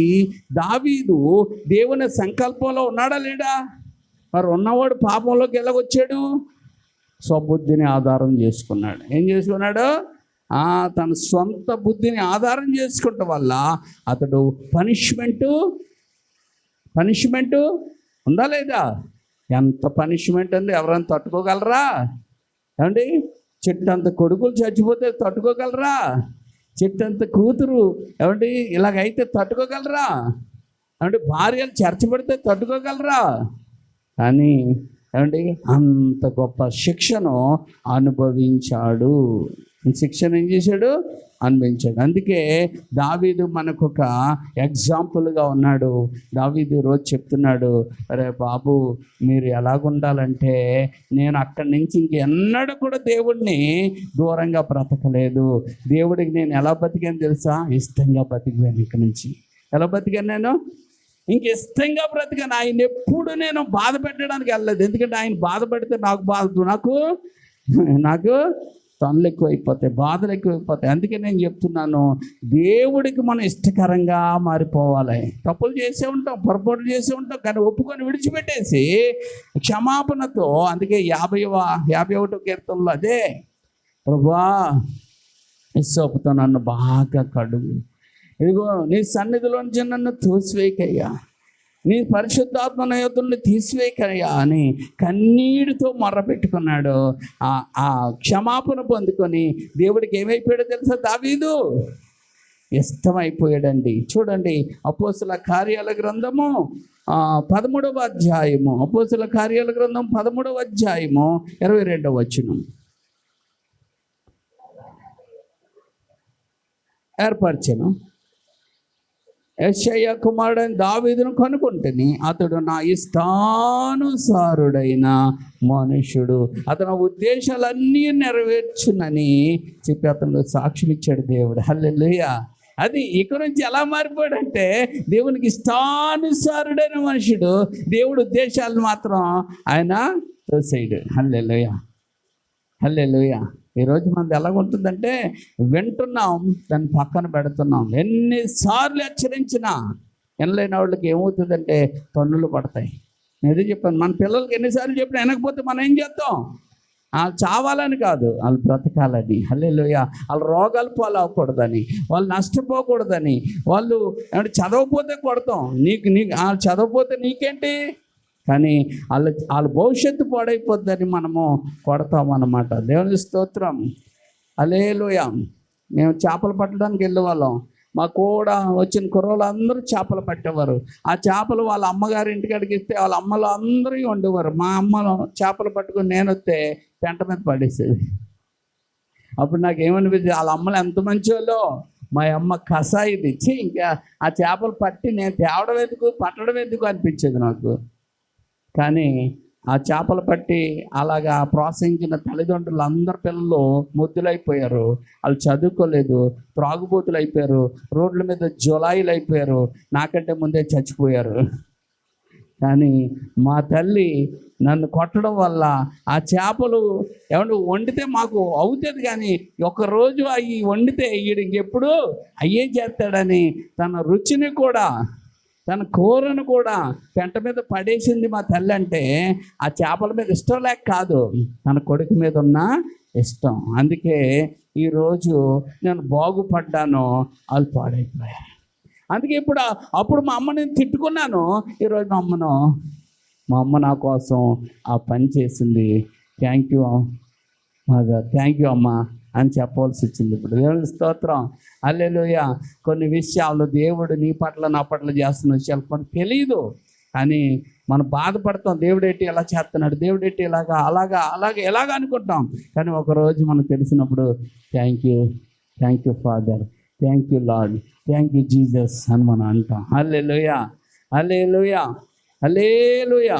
దావీదు దేవుని సంకల్పంలో ఉన్నాడా లేడా? మరి ఉన్నవాడు పాపంలోకి ఎలాగొచ్చాడు? స్వబుద్ధిని ఆధారం చేసుకున్నాడు. ఏం చేసుకున్నాడు? తన సొంత బుద్ధిని ఆధారం చేసుకోవటం వల్ల అతడు పనిష్మెంటు ఉందా లేదా? ఎంత పనిష్మెంట్ ఉంది, ఎవరైనా తట్టుకోగలరా? ఏమండి, చెట్టంత కొడుకులు చచ్చిపోతే తట్టుకోగలరా? చెట్టంత కూతురు ఏమండి ఇలాగైతే తట్టుకోగలరా? ఏమంటే భార్యలు చెరచబడితే తట్టుకోగలరా? కానీ ఏమండి అంత గొప్ప శిక్షను అనుభవించాడు. శిక్షణ ఏం చేశాడు? అనుభవించాడు. అందుకే దావీదు మనకు ఒక ఎగ్జాంపుల్గా ఉన్నాడు. దావీదు రోజు చెప్తున్నాడు, అరే బాబు మీరు ఎలాగుండాలంటే, నేను అక్కడి నుంచి ఇంకెన్నడూ కూడా దేవుడిని దూరంగా బ్రతకలేదు. దేవుడికి నేను ఎలా బతికాను తెలుసా? ఇష్టంగా బతికాను. ఇక్కడి నుంచి ఎలా బతికాను? నేను ఇంక ఇష్టంగా బ్రతికాను. ఆయన ఎప్పుడు నేను బాధ పెట్టడానికి వెళ్ళలేదు. ఎందుకంటే ఆయన బాధ పెడితే నాకు తనులు ఎక్కువైపోతాయి, బాధలు ఎక్కువైపోతాయి. అందుకే నేను చెప్తున్నాను, దేవుడికి మనం ఇష్టకరంగా మారిపోవాలి. తప్పులు చేసే ఉంటాం, పొరపాటు చేసే ఉంటాం, కానీ ఒప్పుకొని విడిచిపెట్టేసి క్షమాపణతో, అందుకే 51వ కీర్తనలో అదే, ప్రభువా హిస్సోపుతో నన్ను బాగా కడుగు, ఇదిగో నీ సన్నిధిలోంచి నన్ను తోసివేయకయ్యా, నీ పరిశుద్ధాత్మ యొద్దని తీసివేయకయ్యా అని కన్నీటితో మొర్రపెట్టుకున్నాడు. ఆ క్షమాపణ పొందుకొని దేవుడికి ఏమైపోయాడో తెలుసా? దావీదు ఇష్టమైపోయాడండి. చూడండి, అపోస్తుల కార్యాల గ్రంథము 13వ అధ్యాయము, అపోస్తుల కార్యాల గ్రంథం 13వ అధ్యాయము 22వ వచనం. ఏర్పరచెను, యెషయా కుమారుడైన దావీదును కనుకొంటిని, అతడు నా ఇష్టానుసారుడైన మనుషుడు, అతని ఉద్దేశాలన్నీ నెరవేర్చునని చెప్పి అతను సాక్ష్యం ఇచ్చాడు దేవుడు. హల్లెలూయా. అది ఇక్కడ నుంచి ఎలా మారిపోయాడంటే, దేవునికి ఇష్టానుసారుడైన మనుషుడు, దేవుడు ఉద్దేశాలు మాత్రం ఆయన తోసేయడు. హల్లెలూయా, హల్లెలూయా. ఈరోజు మనది ఎలాగుంటుందంటే, వింటున్నాం, దాన్ని పక్కన పెడుతున్నాం. ఎన్నిసార్లు హెచ్చరించినా వినలేని వాళ్ళకి ఏమవుతుందంటే పన్నులు పడతాయి. నేను చెప్పాను, మన పిల్లలకి ఎన్నిసార్లు చెప్పినా వినకపోతే మనం ఏం చేస్తాం? వాళ్ళు చావాలని కాదు, వాళ్ళు బ్రతకాలని. హల్లెలూయా. వాళ్ళు రోగాలు పాలవకూడదని, వాళ్ళు నష్టపోకూడదని, వాళ్ళు ఏమంటే చదవకపోతే కొడతాం. నీకు వాళ్ళు చదవకపోతే నీకేంటి, కానీ వాళ్ళ భవిష్యత్తు పాడైపోద్దని మనము కొడతాం అన్నమాట. దేవుని స్తోత్రం. హల్లెలూయా. మేము చేపలు పట్టడానికి వెళ్ళేవాళ్ళం. మా కూడా వచ్చిన కుర్రోళ్ళు అందరూ చేపలు పట్టేవారు. ఆ చేపలు వాళ్ళ అమ్మగారి ఇంటికాడికి ఇస్తే వాళ్ళ అమ్మలు అందరూ వండేవారు. మా అమ్మను చేపలు పట్టుకుని నేను వస్తే పెంట మీద పడేసేది. అప్పుడు నాకు ఏమనిపించింది, వాళ్ళ అమ్మలు ఎంత మంచి వాళ్ళో, మా అమ్మ కషాయి తెచ్చి ఇంకా ఆ చేపలు పట్టి నేను తేవడం ఎందుకు, పట్టడం ఎందుకు అనిపించేది నాకు. కానీ ఆ చేపలు పట్టి అలాగా ప్రోత్సహించిన తల్లిదండ్రులు అందరి పిల్లలు ముద్దులైపోయారు. వాళ్ళు చదువుకోలేదు, త్రాగుబోతులు అయిపోయారు, రోడ్ల మీద జులాయిలు అయిపోయారు, నాకంటే ముందే చచ్చిపోయారు. కానీ మా తల్లి నన్ను కొట్టడం వల్ల ఆ చేపలు ఏమంటే వండితే మాకు అవుతుంది, కానీ ఒకరోజు అవి వండితే వీడు ఇంకెప్పుడు అయ్యే చేస్తాడని తన రుచిని కూడా, తన కూరను కూడా పెంట మీద పడేసింది మా తల్లి. అంటే ఆ చేపల మీద ఇష్టం లేక కాదు, తన కొడుకు మీద ఉన్న ఇష్టం. అందుకే ఈరోజు నేను బాగుపడ్డాను, వాళ్ళు పాడైపోయారు. అందుకే అప్పుడు మా అమ్మని తిట్టుకున్నాను, ఈరోజు మా అమ్మ నా కోసం ఆ పని చేసింది. Thank you mother, thank you అమ్మ అని చెప్పవలసి వచ్చింది. ఇప్పుడు దేవుని స్తోత్రం. హల్లెలూయా. కొన్ని విషయాలు దేవుడు నీ పట్ల నా పట్ల చేస్తున్న విషయాలు మనకు తెలియదు, కానీ మనం బాధపడతాం. దేవుడేంటి ఎలా చేస్తున్నాడు, దేవుడేంటి అలాగా ఎలాగ అనుకుంటాం. కానీ ఒకరోజు మనకు తెలిసినప్పుడు thank you father, thank you lord, thank you Jesus అని మనం అంటాం. హల్లెలూయా, హల్లెలూయా, హల్లెలూయా.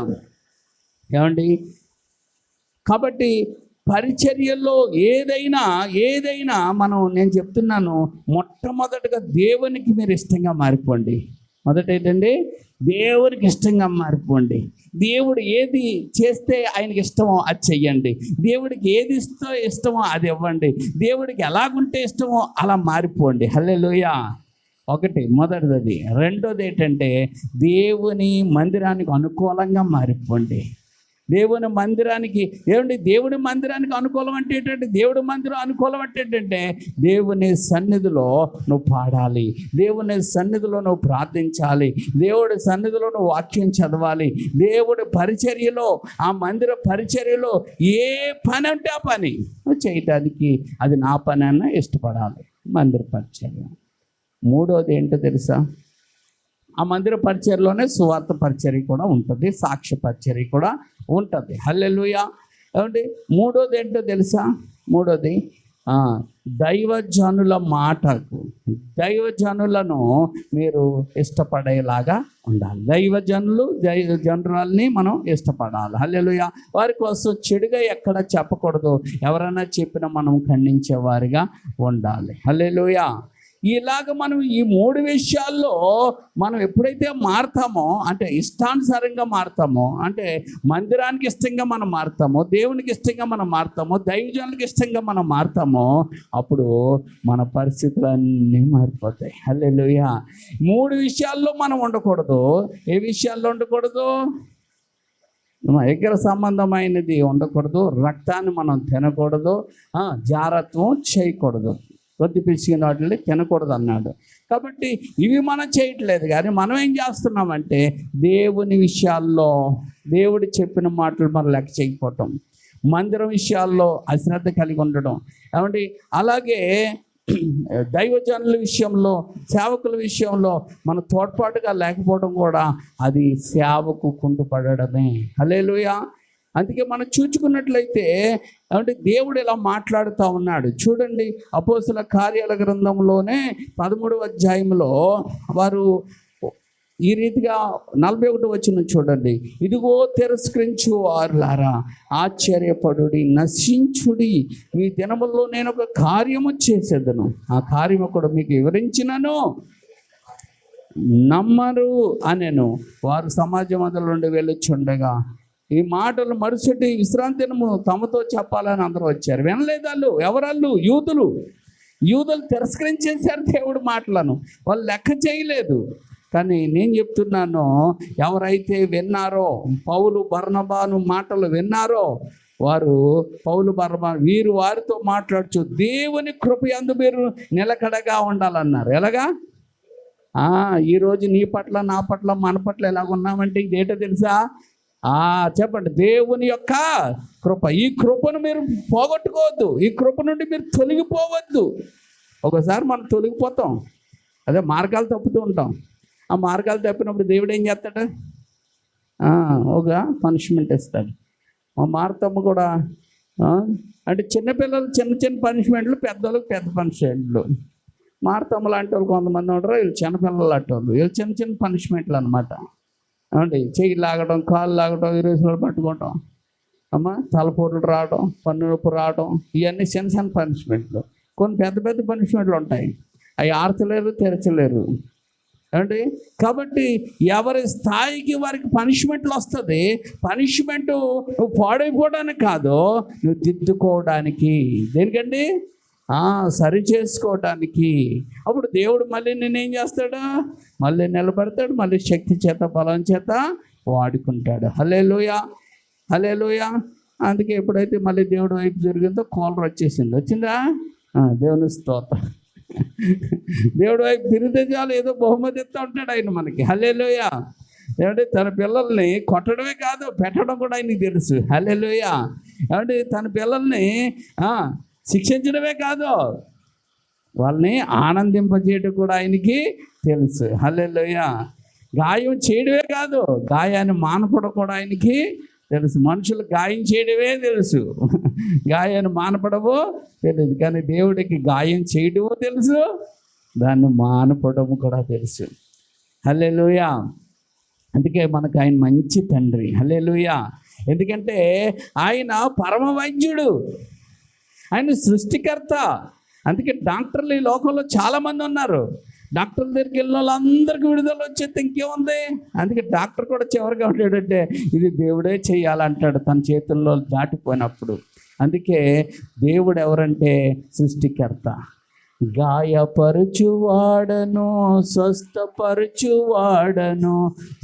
ఏమండి, కాబట్టి పరిచర్యల్లో ఏదైనా నేను చెప్తున్నాను, మొట్టమొదటిగా దేవునికి మీరు ఇష్టంగా మారిపోండి. మొదట ఏంటండి, దేవునికి ఇష్టంగా మారిపోండి. దేవుడు ఏది చేస్తే ఆయనకి ఇష్టమో అది చెయ్యండి. దేవుడికి ఏది ఇష్టమో అది ఇవ్వండి. దేవుడికి ఎలాగుంటే ఇష్టమో అలా మారిపోండి. హల్లెలూయా. మొదటిది. రెండోది ఏంటంటే, దేవుని మందిరానికి అనుకూలంగా మారిపోండి. దేవుని మందిరానికి అనుకూలం అంటే ఏంటంటే, దేవుడి మందిరం అనుకూలం అంటే ఏంటంటే, దేవుని సన్నిధిలో నువ్వు పాడాలి, దేవుని సన్నిధిలో నువ్వు ప్రార్థించాలి, దేవుడి సన్నిధిలో నువ్వు వాక్యం చదవాలి. దేవుడి పరిచర్యలో, ఆ మందిర పరిచర్యలో ఏ పని అంటే ఆ పని నువ్వు చేయటానికి అది నా పని అన్నా ఇష్టపడాలి. మందిర పరిచర్య. మూడోది ఏంటో తెలుసా, ఆ మందిర పరిచర్యలోనే సువార్త పరిచర్య కూడా ఉంటుంది, సాక్ష్య పరిచర్య కూడా ఉంటుంది. హల్లెలూయా. ఏమంటే మూడోది ఏంటో తెలుసా, దైవజనులను మీరు ఇష్టపడేలాగా ఉండాలి. దైవజనులని మనం ఇష్టపడాలి. హల్లెలూయా. వారి కోసం చెడుగా ఎక్కడ చెప్పకూడదు. ఎవరైనా చెప్పినా మనం ఖండించేవారిగా ఉండాలి. హల్లెలూయా. ఇలాగ మనం ఈ 3 విషయాల్లో మనం ఎప్పుడైతే మారుతామో, అంటే ఇష్టానుసారంగా మారుతామో, అంటే మందిరానికి ఇష్టంగా మనం మారుతామో, దేవునికి ఇష్టంగా మనం మారుతామో, దైవజనులకు ఇష్టంగా మనం మారుతామో, అప్పుడు మన పరిస్థితులన్నీ మారిపోతాయి. హల్లెలూయా. 3 విషయాల్లో మనం ఉండకూడదు. ఏ విషయాల్లో ఉండకూడదు? ఎగ్గర సంబంధమైనది ఉండకూడదు, రక్తాన్ని మనం తినకూడదు, జారత్వం చేయకూడదు, కొద్ది పిసికిన వాటిని తినకూడదు అన్నాడు. కాబట్టి ఇవి మనం చేయట్లేదు, కానీ మనం ఏం చేస్తున్నామంటే దేవుని విషయాల్లో దేవుడు చెప్పిన మాటలు మనం లెక్క చేయకపోవటం, మందిరం విషయాల్లో అశ్రద్ధ కలిగి ఉండడం, ఏమండి అలాగే దైవజనుల విషయంలో, సేవకుల విషయంలో మన తోడ్పాటుగా లేకపోవడం కూడా అది సేవకు కుంటుపడమే. హల్లెలూయా. అందుకే మనం చూచుకున్నట్లయితే అంటే దేవుడు ఇలా మాట్లాడుతూ ఉన్నాడు. చూడండి, అపోస్తల కార్యాల గ్రంథంలోనే 13వ అధ్యాయంలో వారు ఈ రీతిగా 41 వచనం చూడండి. ఇదిగో తిరస్కరించు వారులారా ఆశ్చర్యపడుడి, నశించుడి, మీ దినముల్లో నేను ఒక కార్యము చేసేదను, ఆ కార్యము కూడా మీకు వివరించినను, నమ్మరు అనెను. వారు సమాజం అందులో నుండి వెళ్ళొచ్చుండగా ఈ మాటలు మరుసటి విశ్రాంతి దినము తమతో చెప్పాలని అందరూ వచ్చారు. వినలేదు వాళ్ళు. ఎవరాళ్ళు? యూదులు తిరస్కరించేశారు దేవుడి మాటలను, వాళ్ళు లెక్క చేయలేదు. కానీ నేను చెప్తున్నాను, ఎవరైతే విన్నారో, పౌలు బర్నబాను మాటలు విన్నారో, వారు పౌలు బర్నబా వీరు వారితో మాట్లాడుచు దేవుని కృపయందు మీరు నిలకడగా ఉండాలన్నారు. ఎలాగా? ఈరోజు నీ పట్ల, నా పట్ల, మన పట్ల ఎలాగున్నామంటే ఇదేటో తెలుసా? చెప్పండి, దేవుని యొక్క కృప. ఈ కృపను మీరు పోగొట్టుకోవద్దు, ఈ కృప నుండి మీరు తొలగిపోవద్దు. ఒకసారి మనం తొలగిపోతాం, అదే మార్గాలు తప్పుతూ ఉంటాం. ఆ మార్గాలు తప్పినప్పుడు దేవుడు ఏం చేస్తాడు? ఒక పనిష్మెంట్ ఇస్తాడు. మా మార్తమ్మ కూడా అంటే చిన్నపిల్లలు చిన్న పనిష్మెంట్లు, పెద్దోళ్ళకి పెద్ద పనిష్మెంట్లు. మార్తమ్మ లాంటి వాళ్ళు కొంతమంది ఉంటారు, వీళ్ళు చిన్నపిల్లలు లాంటి వాళ్ళు, వీళ్ళు చిన్న పనిష్మెంట్లు అనమాట. ఏమండి, చెయ్యి లాగడం, కాళ్ళు లాగడం, ఇరుసులు పట్టుకోవడం, తలపోట్లు రావడం, పన్ను నొప్పి రావడం, ఇవన్నీ చిన్న పనిష్మెంట్లు. కొన్ని పెద్ద పనిష్మెంట్లు ఉంటాయి, అవి ఆర్చలేరు, తెరచలేరు. ఏమండి, కాబట్టి ఎవరి స్థాయికి వారికి పనిష్మెంట్లు వస్తుంది. పనిష్మెంట్ నువ్వు పాడైపోవడానికి కాదు, నువ్వు దిద్దుకోవడానికి. దేనికండి? సరి చేసుకోవడానికి. అప్పుడు దేవుడు మళ్ళీ నేనేం చేస్తాడు? మళ్ళీ నిలబడతాడు, మళ్ళీ శక్తి చేత, బలం చేత వాడుకుంటాడు. హల్లెలూయా, హల్లెలూయా. అందుకే ఎప్పుడైతే మళ్ళీ దేవుడు వైపు జరిగిందో కూలర్ వచ్చేసింది. వచ్చిందా? దేవుని స్తోత్రం. దేవుడు వైపు తిరిగితే చాలు, ఏదో బహుమతి ఇస్తూ ఉంటాడు ఆయన మనకి. హల్లెలూయా. ఏమంటే తన పిల్లల్ని కొట్టడమే కాదు, పెట్టడం కూడా ఆయనకి తెలుసు. హల్లెలూయా. ఏమంటే తన పిల్లల్ని శిక్షించడమే కాదు, వాళ్ళని ఆనందింపజేయడం కూడా ఆయనకి తెలుసు. హల్లెలూయా. గాయం చేయడమే కాదు, గాయాన్ని మానపడం కూడా ఆయనకి తెలుసు. మనుషులు గాయం చేయడమే తెలుసు, గాయాన్ని మానపడము తెలియదు. కానీ దేవుడికి గాయం చేయడము తెలుసు, దాన్ని మానపడము కూడా తెలుసు. హల్లెలూయా. అందుకే మనకు ఆయన మంచి తండ్రి. హల్లెలూయా. ఎందుకంటే ఆయన పరమ వైద్యుడు, ఆయన సృష్టికర్త. అందుకే డాక్టర్లు ఈ లోకంలో చాలామంది ఉన్నారు. డాక్టర్ల దగ్గరికి వెళ్ళిన వాళ్ళందరికీ విడుదల వచ్చేది ఇంకేముంది. అందుకే డాక్టర్ కూడా చివరిగా ఉంటాడంటే ఇది దేవుడే చేయాలంటాడు తన చేతుల్లో దాటిపోయినప్పుడు. అందుకే దేవుడు ఎవరంటే సృష్టికర్త. గాయపరచువాడను, స్వస్థపరచువాడను,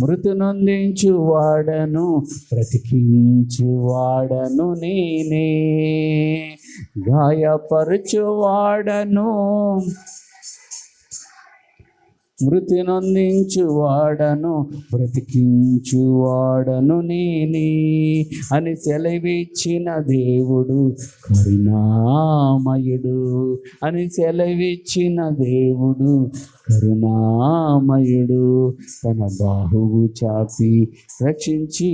మృతి నొందించువాడను, బ్రతికించువాడను నేనే. గాయపరచువాడను, మృతి నొందించువాడను, బ్రతికించువాడను నేనే అని సెలవిచ్చిన దేవుడు కరుణామయుడు, అని సెలవిచ్చిన దేవుడు కరుణామయుడు. తన బాహువు చాపి రక్షించి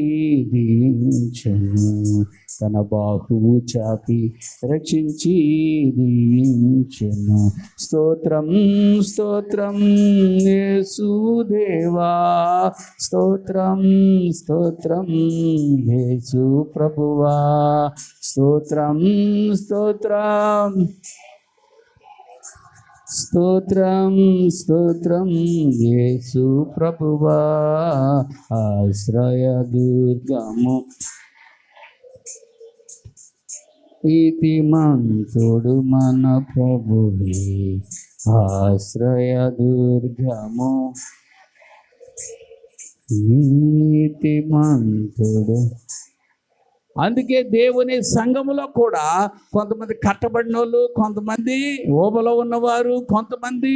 దీవించెను, తన బాహువు చాపి రక్షించి దీవించెను. స్తోత్రం స్తోత్రం యేసుదేవా, స్తోత్రం స్తోత్రం యేసు ప్రభువా, స్తోత్రం స్తోత్రం. స్తోత్రం స్తోత్రం యేసు ప్రభువా, ఆశ్రయ దుర్గము. నీతిమంతుడు మన ప్రభువే, ఆశ్రయ దుర్గము. నీతిమంతుడు. అందుకే దేవుని సంఘములో కూడా కొంతమంది కట్టబడిన వాళ్ళు, కొంతమంది ఓబలో ఉన్నవారు, కొంతమంది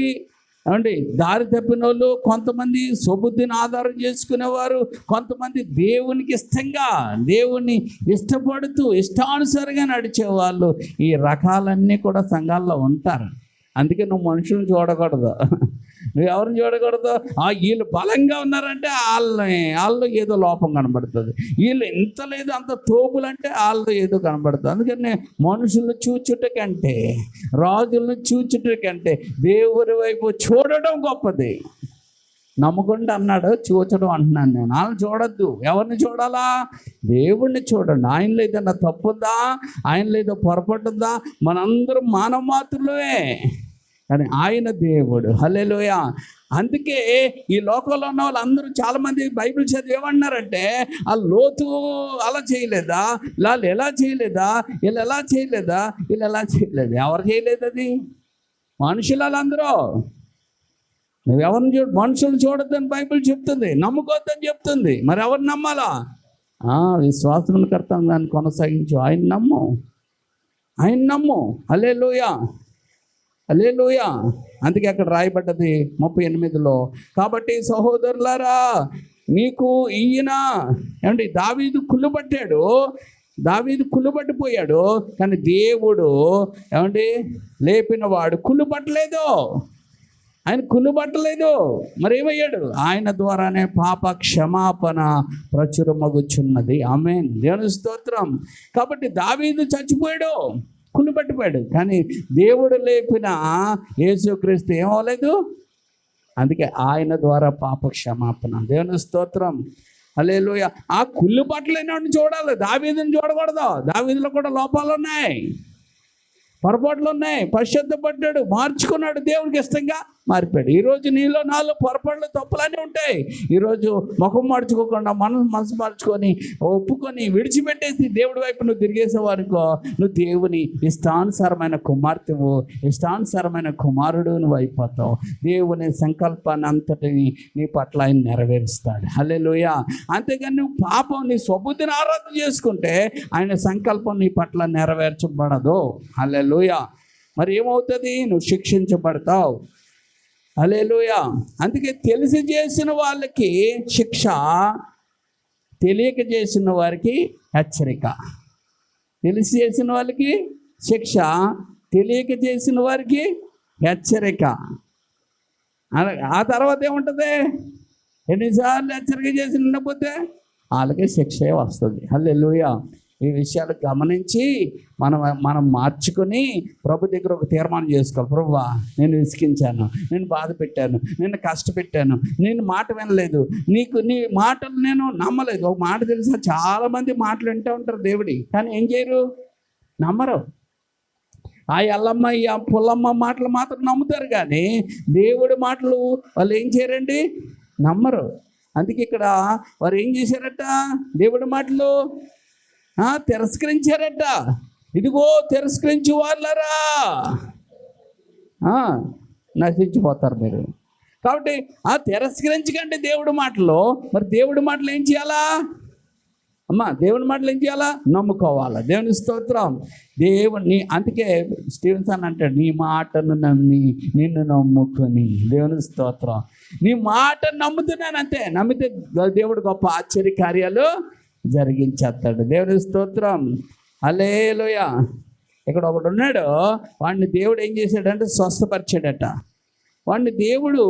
ఏమండి దారి తప్పిన వాళ్ళు, కొంతమంది సుబుద్ధిని ఆధారం చేసుకునేవారు, కొంతమంది దేవునికి ఇష్టంగా దేవుని ఇష్టపడుతూ ఇష్టానుసారంగా నడిచేవాళ్ళు. ఈ రకాలన్నీ కూడా సంఘాల్లో ఉంటారు. అందుకే నువ్వు మనుషులను చూడకూడదు, నువ్వు ఎవరిని చూడకూడదు. వీళ్ళు బలంగా ఉన్నారంటే వాళ్ళు ఏదో లోపం కనబడుతుంది, వీళ్ళు ఇంత లేదు అంత తోపులంటే వాళ్ళు ఏదో కనబడుతుంది. అందుకని మనుషులను చూచుట కంటే, రాజులను చూచుట కంటే దేవుడి వైపు చూడడం గొప్పది. నమ్మకుండా అన్నాడు, చూచడం అంటున్నాను నేను. వాళ్ళని చూడొద్దు. ఎవరిని చూడాలా? దేవుణ్ణి చూడండి. ఆయనలో ఏదైనా తప్పుందా, ఆయనలో ఏదో పొరపడుందా? మనందరం మానవ మాత్రులే, కానీ ఆయన దేవుడు. హల్లెలూయా. అందుకే ఈ లోకంలో ఉన్న వాళ్ళందరూ చాలామంది బైబిల్ చదివి ఏమన్నారంటే, ఆ లోతు అలా చేయలేదా, వాళ్ళు ఎలా చేయలేదా, వీళ్ళు ఎలా చేయలేదా, వీళ్ళు ఎలా చేయలేదు. ఎవరు చేయలేదు? అది మనుషులు. వాళ్ళందరూ నువ్వు ఎవరిని మనుషులు చూడొద్దని బైబిల్ చెప్తుంది, నమ్ముకోవద్దని చెప్తుంది. మరి ఎవరిని నమ్మాలా? విశ్వాసమును కర్త దాన్ని కొనసాగించు. ఆయన నమ్ము, ఆయన నమ్ము. హల్లెలూయా, హల్లెలూయా. అందుకే అక్కడ రాయబడ్డది 38లో, కాబట్టి సహోదరులారా మీకు ఈయన ఏమంటే దావీదు కుళ్ళుబట్టాడు, దావీదు కుళ్ళుబట్టిపోయాడు, కానీ దేవుడు ఏమంటే లేపినవాడు కుళ్ళుబట్టలేదు, ఆయన కుళ్ళుబట్టలేదు. మరి ఏమయ్యాడు? ఆయన ద్వారానే పాప క్షమాపణ ప్రచురమగుచున్నది. ఆమేన్, దేవుని స్తోత్రం. కాబట్టి దావీదు చచ్చిపోయాడు, కుళ్ళుబట్టిపోయాడు, కానీ దేవుడు లేపిన యేసుక్రీస్తు ఏమవలేదు. అందుకే ఆయన ద్వారా పాప క్షమాపణ. దేవుని స్తోత్రం. హల్లెలూయా. ఆ కుళ్ళుబట్టలేని చూడాలి, దావీదుని చూడకూడదు. దావీదులో కూడా లోపాలు ఉన్నాయి, పొరపాట్లు ఉన్నాయి. పశ్చాత్తపడ్డాడు, మార్చుకున్నాడు, దేవునికి ఇష్టంగా మారిపోయాడు. ఈరోజు నీలో నాలో పొరపాట్లు తప్పులన్నీ ఉంటాయి. ఈరోజు ముఖం మార్చుకోకుండా మనసు మార్చుకొని ఒప్పుకొని విడిచిపెట్టేసి దేవుడి వైపు నువ్వు తిరిగేసేవారుకో, నువ్వు దేవుని ఇష్టానుసారమైన కుమార్తెవు, ఇష్టానుసారమైన కుమారుడు నువ్వు అయిపోతావు. దేవుని సంకల్పాన్ని అంతటిని నీ పట్ల ఆయన నెరవేరుస్తాడు. హల్లెలూయా. అంతేగాని నువ్వు పాపం నీ స్వబుద్ధిని ఆరాధన చేసుకుంటే ఆయన సంకల్పం నీ పట్ల నెరవేర్చబడదు. హల్లెలూయా. మరి ఏమవుతుంది? నువ్వు శిక్షించబడతావు. హల్లెలూయా. అందుకే తెలిసి చేసిన వాళ్ళకి శిక్ష, తెలియక చేసిన వారికి హెచ్చరిక. తెలిసి చేసిన వాళ్ళకి శిక్ష, తెలియక చేసిన వారికి హెచ్చరిక. ఆ తర్వాత ఏముంటుంది? ఎన్నిసార్లు హెచ్చరిక చేసి ఉండకపోతే వాళ్ళకి శిక్షే వస్తుంది. హల్లెలూయా. ఈ విషయాలు గమనించి మనం మార్చుకొని ప్రభు దగ్గర ఒక తీర్మానం చేసుకోవాలి. ప్రభువా, నేను విసిగించాను, నేను బాధ పెట్టాను, నేను కష్టపెట్టాను, నేను మాట వినలేదు, నీ మాటలు నేను నమ్మలేదు. ఒక మాట తెలుసా, చాలామంది మాటలు వింటూ ఉంటారు దేవుడి, కానీ ఏం చేయరు? నమ్మరు. ఆ ఎల్లమ్మ ఈ పుల్లమ్మ మాటలు మాత్రం నమ్ముతారు, కానీ దేవుడి మాటలు వాళ్ళు ఏం చేయరండి? నమ్మరు. అందుకే ఇక్కడ వారు ఏం చేశారట? దేవుడి మాటలు తిరస్కరించారట. ఇదిగో తిరస్కరించి వాళ్ళరా నశించిపోతారు మీరు. కాబట్టి తిరస్కరించకండి దేవుడి మాటలు. మరి దేవుడి మాటలు ఏం చేయాలా? దేవుని మాటలు ఏం చేయాలా? నమ్ముకోవాలా. దేవుని స్తోత్రం. దేవుని అందుకే స్టీవెన్సన్ అంటాడు, నీ మాటను నమ్మి నిన్ను నమ్ముకొని. దేవుని స్తోత్రం. నీ మాట నమ్ముతున్నాను అంతే. నమ్మితే దేవుడు గొప్ప ఆశ్చర్య కార్యాలు జరిగించేస్తాడు. దేవుని స్తోత్రం. హల్లెలూయా. ఇక్కడ ఒకడు ఉన్నాడు, వాడిని దేవుడు ఏం చేశాడంటే స్వస్థపరిచాడట. వాడిని దేవుడు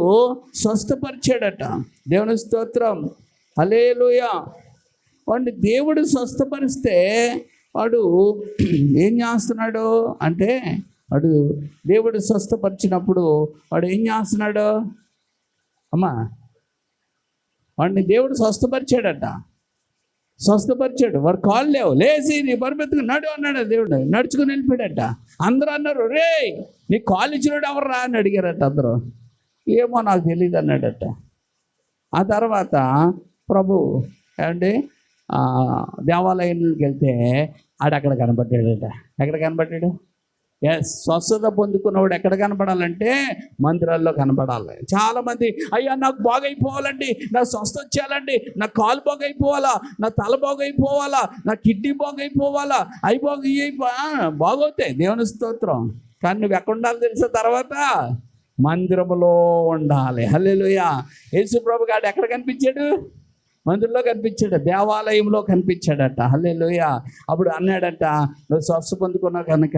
స్వస్థపరిచాడట. దేవుని స్తోత్రం. హల్లెలూయా. వాడిని దేవుడు స్వస్థపరిస్తే వాడు ఏం చేస్తున్నాడు అంటే, వాడు దేవుడు స్వస్థపరిచినప్పుడు వాడు ఏం చేస్తున్నాడు? వాడిని దేవుడు స్వస్థపరిచాడట. స్వస్థపరిచాడు. వాడు కాళ్ళు లేవు, లేచి నీ పరిపెత్తుకు నడు అన్నాడు దేవుడు. నడుచుకుని వెళ్ళిపోయాడట. అందరూ అన్నారు, రే నీ కాలు ఇచ్చినోడు ఎవరు రా అని అడిగారట అందరూ. ఏమో నాకు తెలియదు అన్నాడట. ఆ తర్వాత ప్రభు ఏమండి దేవాలయానికి వెళ్తే ఆడక్కడ కనబడ్డాడట. ఎక్కడ కనబడ్డాడు? స్వస్థత పొందుకున్నవాడు ఎక్కడ కనపడాలంటే మందిరాల్లో కనపడాలి. చాలామంది అయ్యా నాకు బాగైపోవాలండి, నా స్వస్థ వచ్చేయాలండి, నా కాలు బాగైపోవాలా, నా తల బాగైపోవాలా, నా కిడ్నీ బాగైపోవాలా, అవి బాగవుతాయి, దేవుని స్తోత్రం. కానీ నువ్వు ఎక్కడ ఉండాలి తెలిసిన తర్వాత మందిరంలో ఉండాలి. హల్లెలూయా. యేసు ప్రభు గారు ఎక్కడ కనిపించాడు? మందిరంలో కనిపించాడు, దేవాలయంలో కనిపించాడట. హల్లెలూయా. అప్పుడు అన్నాడట, నువ్వు స్వస్థ పొందుకున్నావు కనుక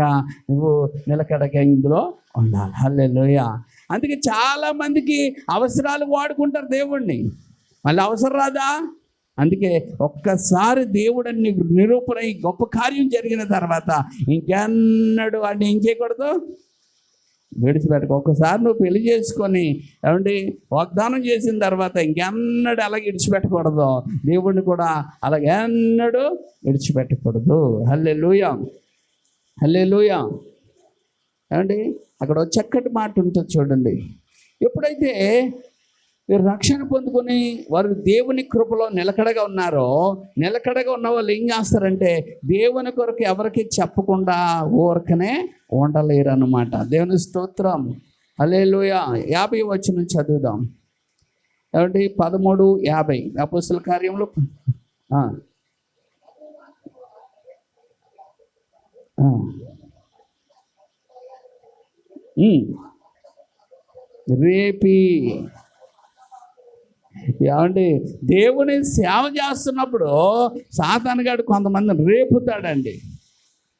నువ్వు నిలకడగా ఇందులో ఉండాలి. హల్లెలూయా. అందుకే చాలామందికి అవసరాలు వాడుకుంటారు దేవుణ్ణి, మళ్ళీ అవసరం రాదా? అందుకే ఒక్కసారి దేవుడిని నిరూపణ గొప్ప కార్యం జరిగిన తర్వాత ఇంకెన్నడు వాడిని ఏం చేయకూడదు, విడిచిపెట్టకు. ఒక్కసారి నువ్వు పెళ్లి చేసుకొని ఏమండి వాగ్దానం చేసిన తర్వాత ఇంకెన్నడు అలాగే విడిచిపెట్టకూడదు. దేవుడిని కూడా అలాగెన్నడు విడిచిపెట్టకూడదు. హల్లెలూయా, హల్లెలూయా. ఏమండి అక్కడ ఒక చక్కటి మాట ఉంటుంది చూడండి. ఎప్పుడైతే మీరు రక్షణ పొందుకొని వారు దేవుని కృపలో నిలకడగా ఉన్నారో, నిలకడగా ఉన్న వాళ్ళు ఏం చేస్తారంటే దేవుని కొరకు ఎవరికి చెప్పకుండా ఊరకనే ఉండలేరు అన్నమాట. దేవుని స్తోత్రం. హల్లెలూయా. 50 వచనం చదువుదాం. ఏమంటే 13:50 అపోస్తల కార్యంలో. రేపి ఏమంటే దేవుని సేవ చేస్తున్నప్పుడు సాతానుగాడు కొంతమందిని రేపుతాడండి.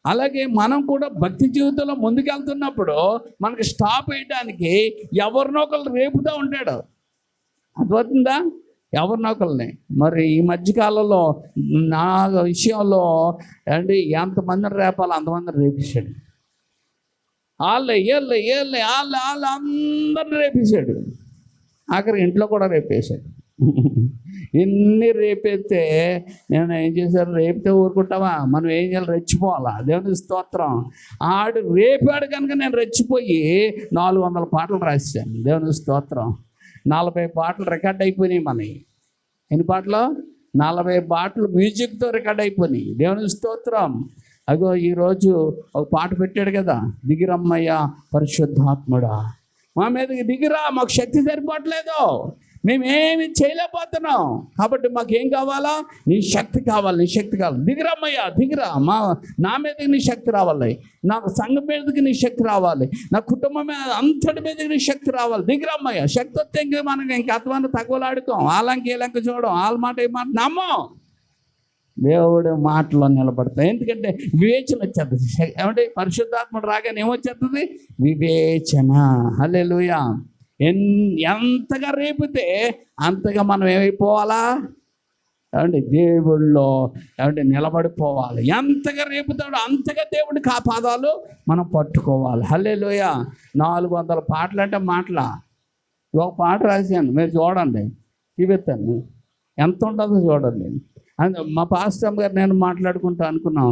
అలాగే మనం కూడా భక్తి జీవితంలో ముందుకెళ్తున్నప్పుడు మనకి స్టాప్ వేయడానికి ఎవరినో ఒకరు రేపుతూ ఉంటాడు. అర్థమవుతుందా? ఎవరినొకరిని. మరి ఈ మధ్యకాలంలో నా విషయంలో అంటే ఎంతమందిని రేపాలో అంతమందిని రేపించాడు. వాళ్ళు అందరిని రేపేశాడు. ఆఖరి ఇంట్లో కూడా రేపేశాడు. ఎన్ని రేపేస్తే నేను ఏం చేశాను, రేపితే ఊరుకుంటావా? మనం ఏం చేయాలి? రెచ్చిపోవాలా? దేవుని స్తోత్రం. ఆడు రేపాడు కనుక నేను రెచ్చిపోయి 400 పాటలు రాశాను. దేవుని స్తోత్రం. 40 పాటలు రికార్డ్ అయిపోయినాయి మనవి. ఎన్ని పాటలు? 40 పాటలు మ్యూజిక్తో రికార్డ్ అయిపోయినాయి. దేవుని స్తోత్రం. అగో ఈరోజు ఒక పాట పెట్టాడు కదా, దిగిరమ్మయ్య పరిశుద్ధాత్ముడా, మా మీదకి దిగిరా, మాకు శక్తి సరిపోవట్లేదు, మేమేమి చేయలేకపోతున్నాం, కాబట్టి మాకేం కావాలా? నీ శక్తి కావాలి, నీ శక్తి కావాలి. దిగిరమ్మయ్యా, దిగిరా, నా మీదకి నీ శక్తి రావాలి, నా సంఘం మీదకి నీ శక్తి రావాలి, నా కుటుంబం మీద అంతటి మీదకి నీ శక్తి రావాలి. దిగిరమ్మయ్యా. శక్తి వస్తే ఇంక మనకి ఇంకెంతమంది తక్కువలాడుకోం, వాళ్ళంకి ఏ లెక్క చూడడం, వాళ్ళ మాట ఏ మాట నమ్మం, దేవుడు మాటలో నిలబడతాయి. ఎందుకంటే వివేచన వచ్చేస్తుంది. ఏమంటే పరిశుద్ధాత్ముడు రాగానే ఏమొచ్చేస్తుంది? వివేచన. హల్లెలూయా. ఎంతగా రేపితే అంతగా మనం ఏమైపోవాలా? ఏమంటే దేవుళ్ళో ఏమంటే నిలబడిపోవాలి. ఎంతగా రేపుతాడో అంతగా దేవుడి పాదాలు మనం పట్టుకోవాలి. హల్లెలూయా. 400 పాటలు అంటే మాటలా? ఒక పాట రాశాను, మీరు చూడండి, చూపిస్తాను ఎంత ఉంటుందో చూడండి. మా పాస్టర్ గారు నేను మాట్లాడుకుంటా అనుకున్నాం,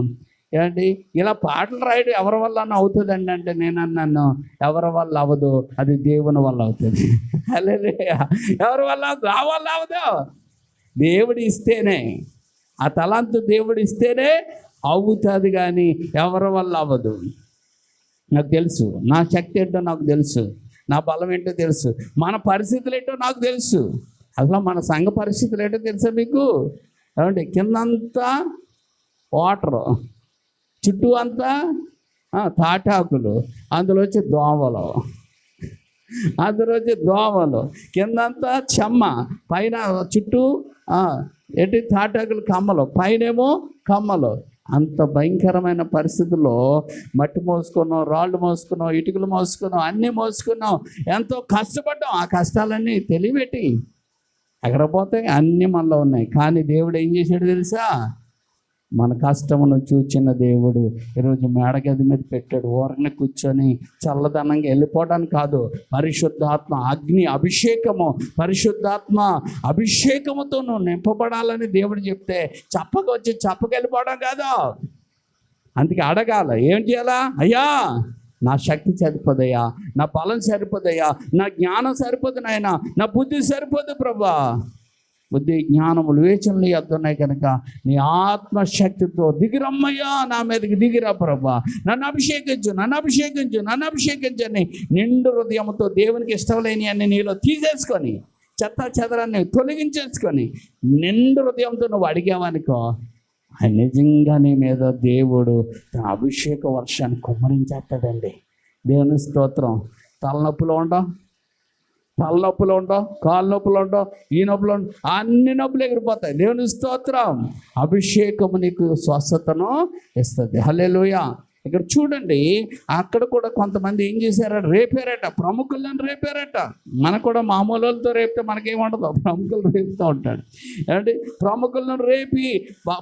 ఏంటి ఇలా పాటలు రాయడం ఎవరి వల్ల అవుతుందండి అంటే నేను అన్నాను, ఎవరి వల్ల అవ్వదు, అది దేవుని వల్ల అవుతుంది. హల్లెలూయా. ఎవరి వల్ల? నా వల్ల అవ్వదు, దేవుడు ఇస్తేనే, ఆ తలాంతు దేవుడు ఇస్తేనే అవుతుంది, కానీ ఎవరి వల్ల అవ్వదు. నాకు తెలుసు, నా శక్తి ఏంటో నాకు తెలుసు, నా బలం ఏంటో తెలుసు, మన పరిస్థితులు ఏంటో నాకు తెలుసు. అసలు మన సంఘ పరిస్థితులు ఏంటో తెలుసా మీకు? ఏమంటే కిందంతా వాటరు, చుట్టూ అంతా తాటాకులు, అందులో వచ్చి దోమలు, కిందంతా చెమ్మ, పైన చుట్టూ ఏంటి తాటాకులు కమ్మలు, పైనేమో కమ్మలు. అంత భయంకరమైన పరిస్థితుల్లో మట్టి మోసుకున్నాం, రాళ్ళు మోసుకున్నాం, ఇటుకలు మోసుకున్నాం, అన్నీ మోసుకున్నాం, ఎంతో కష్టపడ్డాం. ఆ కష్టాలన్నీ తెలియబెట్టి ఎక్కడ పోతాయి? అన్నీ మనలో ఉన్నాయి. కానీ దేవుడు ఏం చేశాడు తెలుసా? మన కష్టమును చూచిన దేవుడు ఈరోజు మేడగది మీద పెట్టాడు. ఊరని కూర్చొని చల్లదనంగా వెళ్ళిపోవడానికి కాదు, పరిశుద్ధాత్మ అగ్ని అభిషేకము, పరిశుద్ధాత్మ అభిషేకముతో నువ్వు నింపబడాలని దేవుడు చెప్తే చెప్పకెళ్ళిపోవడం కాదు. అందుకే అడగాల, ఏం చేయాలా? అయ్యా నా శక్తి సరిపోదయ్యా, నా బలం సరిపోదయ్యా, నా జ్ఞానం సరిపోదు నాయన, నా బుద్ధి సరిపోదు ప్రభా. బుద్ధి జ్ఞానములు వివేచనలు వస్తున్నాయి కనుక నీ ఆత్మశక్తితో దిగిరమ్మయ్యా, నా మీదకి దిగిరా ప్రభా. నన్ను అభిషేకించని నిండు హృదయంతో దేవునికి ఇష్టం లేని అన్ని నీలో తీసేసుకొని, చెత్త చెదరాన్ని తొలగించేసుకొని నిండు హృదయంతో నువ్వు అడిగావనుకో, నిజంగా నీ మీద దేవుడు తన అభిషేక వర్షాన్ని కుమ్మరించేస్తాడండి. దేవుని స్తోత్రం. తలనొప్పులు ఉండవు, కాళ్ళ నొప్పులు ఉండవు, ఈ నొప్పులు ఉండవు, అన్ని నొప్పులు ఎగిరిపోతాయి. దేవుని స్తోత్రం. అభిషేకము నీకు స్వస్థతను ఇస్తుంది. హల్లెలూయా. ఇక్కడ చూడండి, అక్కడ కూడా కొంతమంది ఏం చేశారట, రేపారట, ప్రముఖులను రేపారట. మనకు కూడా మామూలు వాళ్ళతో రేపితే మనకేముండదు, ప్రముఖులు రేపుతూ ఉంటాడు. అంటే ప్రముఖులను రేపి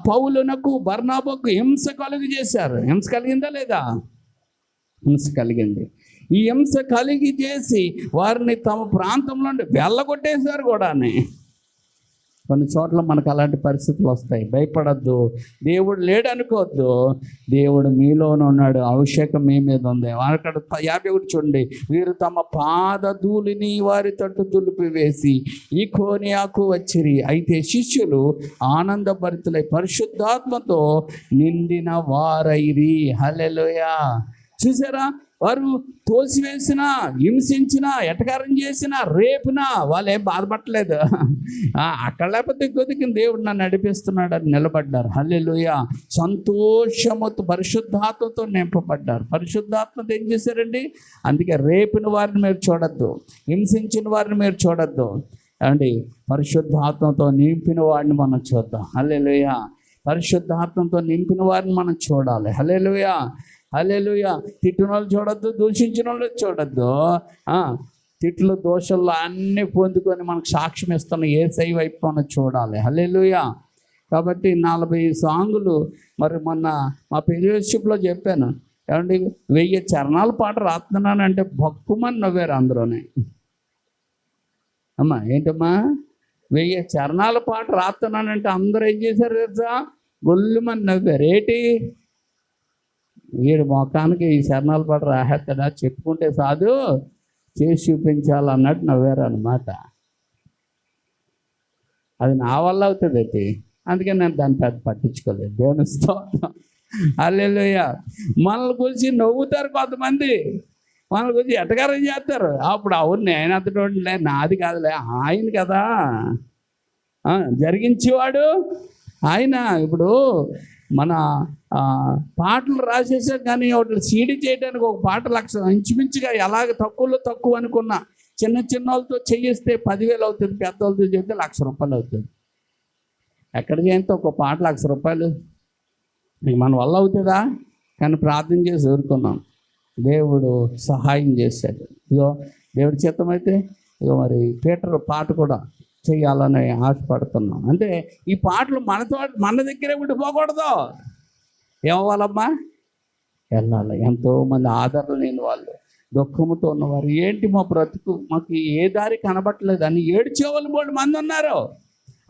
పౌలునకు బర్నాబాకు హింస కలుగు చేశారు. హింస కలిగిందా లేదా? హింస కలిగింది. ఈ హింస కలిగి చేసి వారిని తమ ప్రాంతంలో వెళ్ళగొట్టేశారు కూడా. కొన్ని చోట్ల మనకు అలాంటి పరిస్థితులు వస్తాయి. భయపడద్దు, దేవుడు లేడు అనుకోవద్దు. దేవుడు మీలోనే ఉన్నాడు, అభిషేకం మీ మీద ఉంది. అక్కడ 51 చూడండి, వీరు తమ పాదధూళిని వారి తట్టు దులిపి వేసి ఈకోనియాకు వచ్చిరి. అయితే శిష్యులు ఆనందభరితులై పరిశుద్ధాత్మతో నిండిన వారైరి. హల్లెలూయా. చూసారా, వారు తోసివేసినా, హింసించినా, ఎటకారం చేసినా, రేపినా వాళ్ళు ఏం బాధపడలేదు. అక్కడ లేకపోతే కొద్దిగా దేవుడు నన్ను నడిపిస్తున్నాడని నిలబడ్డారు. హల్లెలూయా. సంతోషముతో పరిశుద్ధాత్మతో నింపబడ్డారు. పరిశుద్ధాత్మతో ఏం చేశారండి? అందుకే రేపిన వారిని మీరు చూడొద్దు, హింసించిన వారిని మీరు చూడొద్దు అండి. పరిశుద్ధాత్మతో నింపిన వాడిని మనం చూద్దాం. హల్లెలూయా. పరిశుద్ధాత్మతో నింపిన వారిని మనం చూడాలి. హల్లెలూయా. హల్లెలూయా. తిట్టిన వాళ్ళు చూడొద్దు, దూషించిన వాళ్ళు చూడొద్దు. తిట్లు దోషల్లో అన్నీ పొందుకొని మనకు సాక్ష్యం ఇస్తున్న యేసయ్య వైపు మనం చూడాలి. హల్లెలూయా. కాబట్టి 40 సాంగులు మరి మొన్న మా ఫెలోషిప్లో చెప్పాను. ఏమండి, 1000 చరణాల పాట రాస్తున్నానంటే భక్కుమని నవ్వారు అందరూనే. అమ్మా ఏంటమ్మా, 1000 చరణాల పాట రాస్తున్నానంటే అందరూ ఏం చేశారు తెలుసా? గొల్లుమని నవ్వారు. ఏంటి, వీడు మొఖానికి ఈ చరణాల పాట రాహేస్తాడా, చెప్పుకుంటే సాధు, చేసి చూపించాలన్నట్టు నవ్వారు అన్నమాట. అది నా వల్ల అవుతుంది అయితే, అందుకని నేను దాన్ని పెద్ద పట్టించుకోలేదు. దేవుని స్తోత్రం. హల్లెలూయా. మనల్ని గురించి నవ్వుతారు కొంతమంది, మనల్ని గురించి ఎటకారం చేస్తారు. అప్పుడు అవును నేను అంతటోడిలే, నాది కాదులే, ఆయన కదా జరిగించేవాడు ఆయన. ఇప్పుడు మన పాటలు రాసేసాం, కానీ ఒకటి సీడీ చేయడానికి ఒక పాట 1,00,000 ఇంచుమించుగా ఎలాగ తక్కువ అనుకున్నా. చిన్న వాళ్ళతో చేయిస్తే 10,000 అవుతుంది, పెద్ద వాళ్ళతో చేస్తే ₹1,00,000 అవుతుంది. ఎక్కడ చేస్తే ఒక పాట ₹1,00,000 మన వల్ల అవుతుందా? కానీ ప్రార్థన చేసి ఊరుకున్నాం, దేవుడు సహాయం చేశాడు. ఇదో దేవుడి చిత్తమైతే ఇదో మరి పీటర్ పాట కూడా చేయాలని ఆశపడుతున్నాం. అంటే ఈ పాటలు మన దగ్గరే ఉండిపోకూడదు. ఏమవ్వాలమ్మా? వెళ్ళాలి. ఎంతోమంది ఆదరణ లేని వాళ్ళు, దుఃఖంతో ఉన్నవారు, ఏంటి మా బ్రతుకు, మాకు ఏ దారి కనబట్టలేదు అని ఏడ్చేవాళ్ళు 3 మంది ఉన్నారు.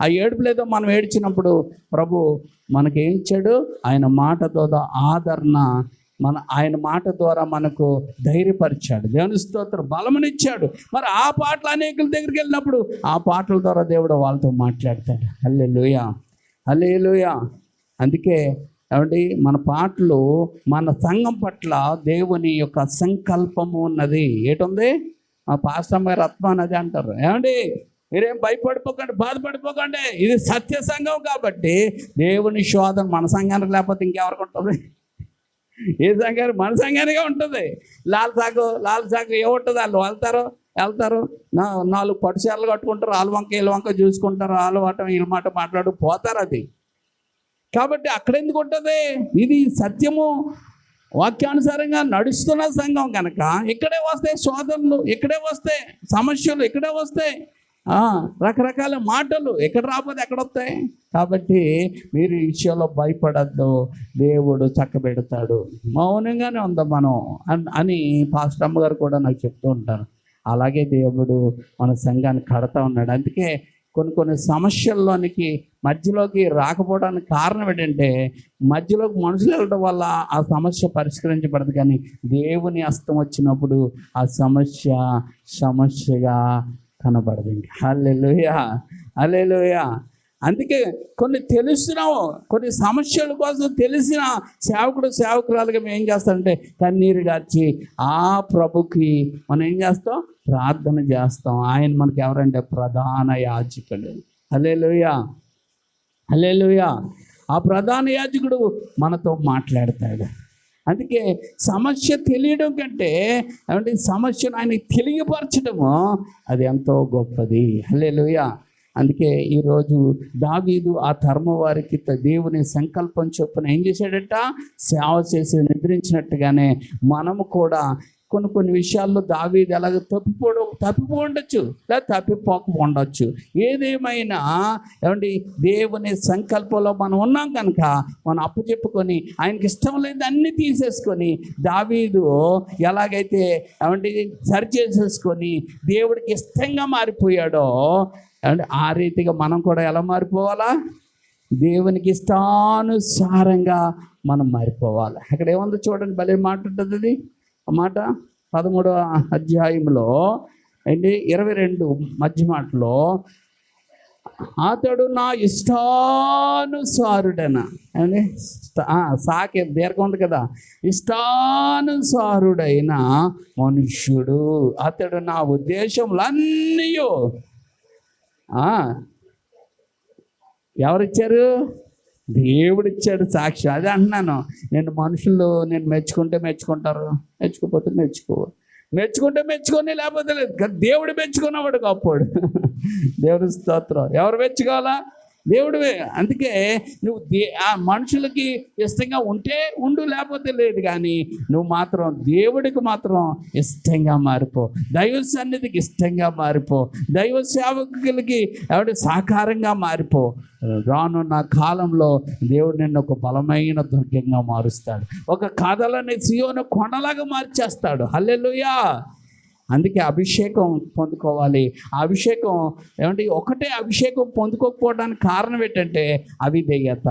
ఆ ఏడుపు లేదో మనం ఏడ్చినప్పుడు ప్రభు మనకేం ఇచ్చాడు? ఆయన మాట ద్వారా ఆదరణ, ఆయన మాట ద్వారా మనకు ధైర్యపరిచాడు. దేవుని స్తోత్రం. బలమునిచ్చాడు. మరి ఆ పాటలు అనేకుల దగ్గరికి వెళ్ళినప్పుడు ఆ పాటల ద్వారా దేవుడు వాళ్ళతో మాట్లాడతాడు. హల్లెలూయా. హల్లెలూయా. అందుకే ఏమండి, మన పాటలు మన సంఘం పట్ల దేవుని యొక్క సంకల్పము ఉన్నది. ఏటుంది? మా పాస్టర్ గారు ఆత్మ అన్నది అంటారు. ఏమండి, మీరేం భయపడిపోకండి, బాధపడిపోకండి, ఇది సత్య సంఘం కాబట్టి దేవుని శోధన మన సంఘానికి లేకపోతే ఇంకెవరికి ఉంటుంది? ఏ సంఘానికి? మన సంఘానికే ఉంటుంది. లాల్ సాగు ఏముంటుంది? వాళ్ళు వెళ్తారు 4 పట్టుచీరలు కట్టుకుంటారు, వాళ్ళ వంక వీళ్ళ వంక చూసుకుంటారు, వాళ్ళ మాట వీళ్ళ మాట మాట్లాడు పోతారు. అది కాబట్టి అక్కడ ఎందుకు ఉంటుంది? ఇది సత్యము వాక్యానుసారంగా నడుస్తున్న సంఘం కనుక ఇక్కడే వస్తాయి శోధనలు, ఇక్కడే వస్తాయి సమస్యలు, ఇక్కడే వస్తాయి రకరకాల మాటలు. ఎక్కడ రాకపోతే ఎక్కడ వస్తాయి? కాబట్టి మీరు ఈ విషయంలో భయపడద్దు, దేవుడు చక్కబెడతాడు. మౌనంగానే ఉందాం మనం అని పాస్టర్ అమ్మగారు కూడా నాకు చెప్తూ ఉంటారు. అలాగే దేవుడు మన సంఘాన్ని కడతా ఉన్నాడు. అందుకే కొన్ని సమస్యల్లోనికి మధ్యలోకి రాకపోవడానికి కారణం ఏంటంటే మధ్యలోకి మనుషులు వెళ్ళడం వల్ల ఆ సమస్య పరిష్కరించబడదు, కానీ దేవుని హస్తం వచ్చినప్పుడు ఆ సమస్యగా కనబడదు. ఇంకా హల్లెలూయా, హల్లెలూయా. అందుకే కొన్ని సమస్యల కోసం తెలిసిన సేవకురాలుగా మేము ఏం చేస్తామంటే కన్నీరు గార్చి ఆ ప్రభుకి మనం ఏం చేస్తాం, ప్రార్థన చేస్తాం. ఆయన మనకి ఎవరంటే ప్రధాన యాజకుడు. హల్లెలూయా, హల్లెలూయా. ఆ ప్రధాన యాజకుడు మనతో మాట్లాడతాడు. అందుకే సమస్య తెలియడం కంటే అంటే సమస్యను ఆయనకి తెలియపరచడము అది ఎంతో గొప్పది. హల్లెలూయా. అందుకే ఈరోజు దావీదు ఆ తరము వారికి దేవుని సంకల్పం చొప్పున ఏం చేశాడట, సేవ చేసి నిద్రించినట్టుగానే మనము కూడా కొన్ని విషయాల్లో దావీదు ఎలాగ తప్పిపోండొచ్చు లేదా తప్పిపోకపోండొచ్చు. ఏదేమైనా ఏమండి దేవుని సంకల్పంలో మనం ఉన్నాం కనుక మనం అప్పచెప్పుకొని ఆయనకి ఇష్టం లేదు అన్నీ తీసేసుకొని దావీదు ఎలాగైతే ఏమండి సరి చేసేసుకొని దేవుడికి ఇష్టంగా మారిపోయాడో అంటే ఆ రీతిగా మనం కూడా ఎలా మారిపోవాలా, దేవునికి ఇష్టానుసారంగా మనం మారిపోవాలి. అక్కడ ఏముందో చూడండి, భలే మాట ఉంటుంది అది. ఆ మాట 13వ అధ్యాయంలో ఏంటి 22 మధ్య మాటలో, అతడు నా ఇష్టానుసారుడన అని సాకే దీర్ఘం ఉంది కదా, ఇష్టానుసారుడైన మనుష్యుడు అతడు, నా ఉద్దేశములన్నీ ఎవరిచ్చారు, దేవుడిచ్చాడు సాక్షి. అదే అంటున్నాను, మనుషులు నేను మెచ్చుకుంటారు, మెచ్చుకోకపోతే మెచ్చుకుంటే మెచ్చుకొని లేకపోతే లేదు. దేవుడు మెచ్చుకున్నవాడు గొప్పవాడు. దేవుడి స్తోత్రం. ఎవరు మెచ్చుకోవాలా, దేవుడివే. అందుకే నువ్వు ఆ మనుషులకి ఇష్టంగా ఉంటే ఉండు, లేకపోతే లేదు, కానీ నువ్వు మాత్రం దేవుడికి మాత్రం ఇష్టంగా మారిపో, దైవ సన్నిధికి ఇష్టంగా మారిపో, దైవ సేవకులకి ఎవరి సహకారంగా మారిపో. రానున్న కాలంలో దేవుడు నిన్ను ఒక బలమైన దుర్గంగా మారుస్తాడు, ఒక కథలని సియోను కొండలాగా మార్చేస్తాడు. హల్లెలూయా. అందుకే అభిషేకం పొందుకోవాలి. ఆ అభిషేకం ఒకటే అభిషేకం పొందుకోకపోవడానికి కారణం ఏంటంటే అవిధేయత.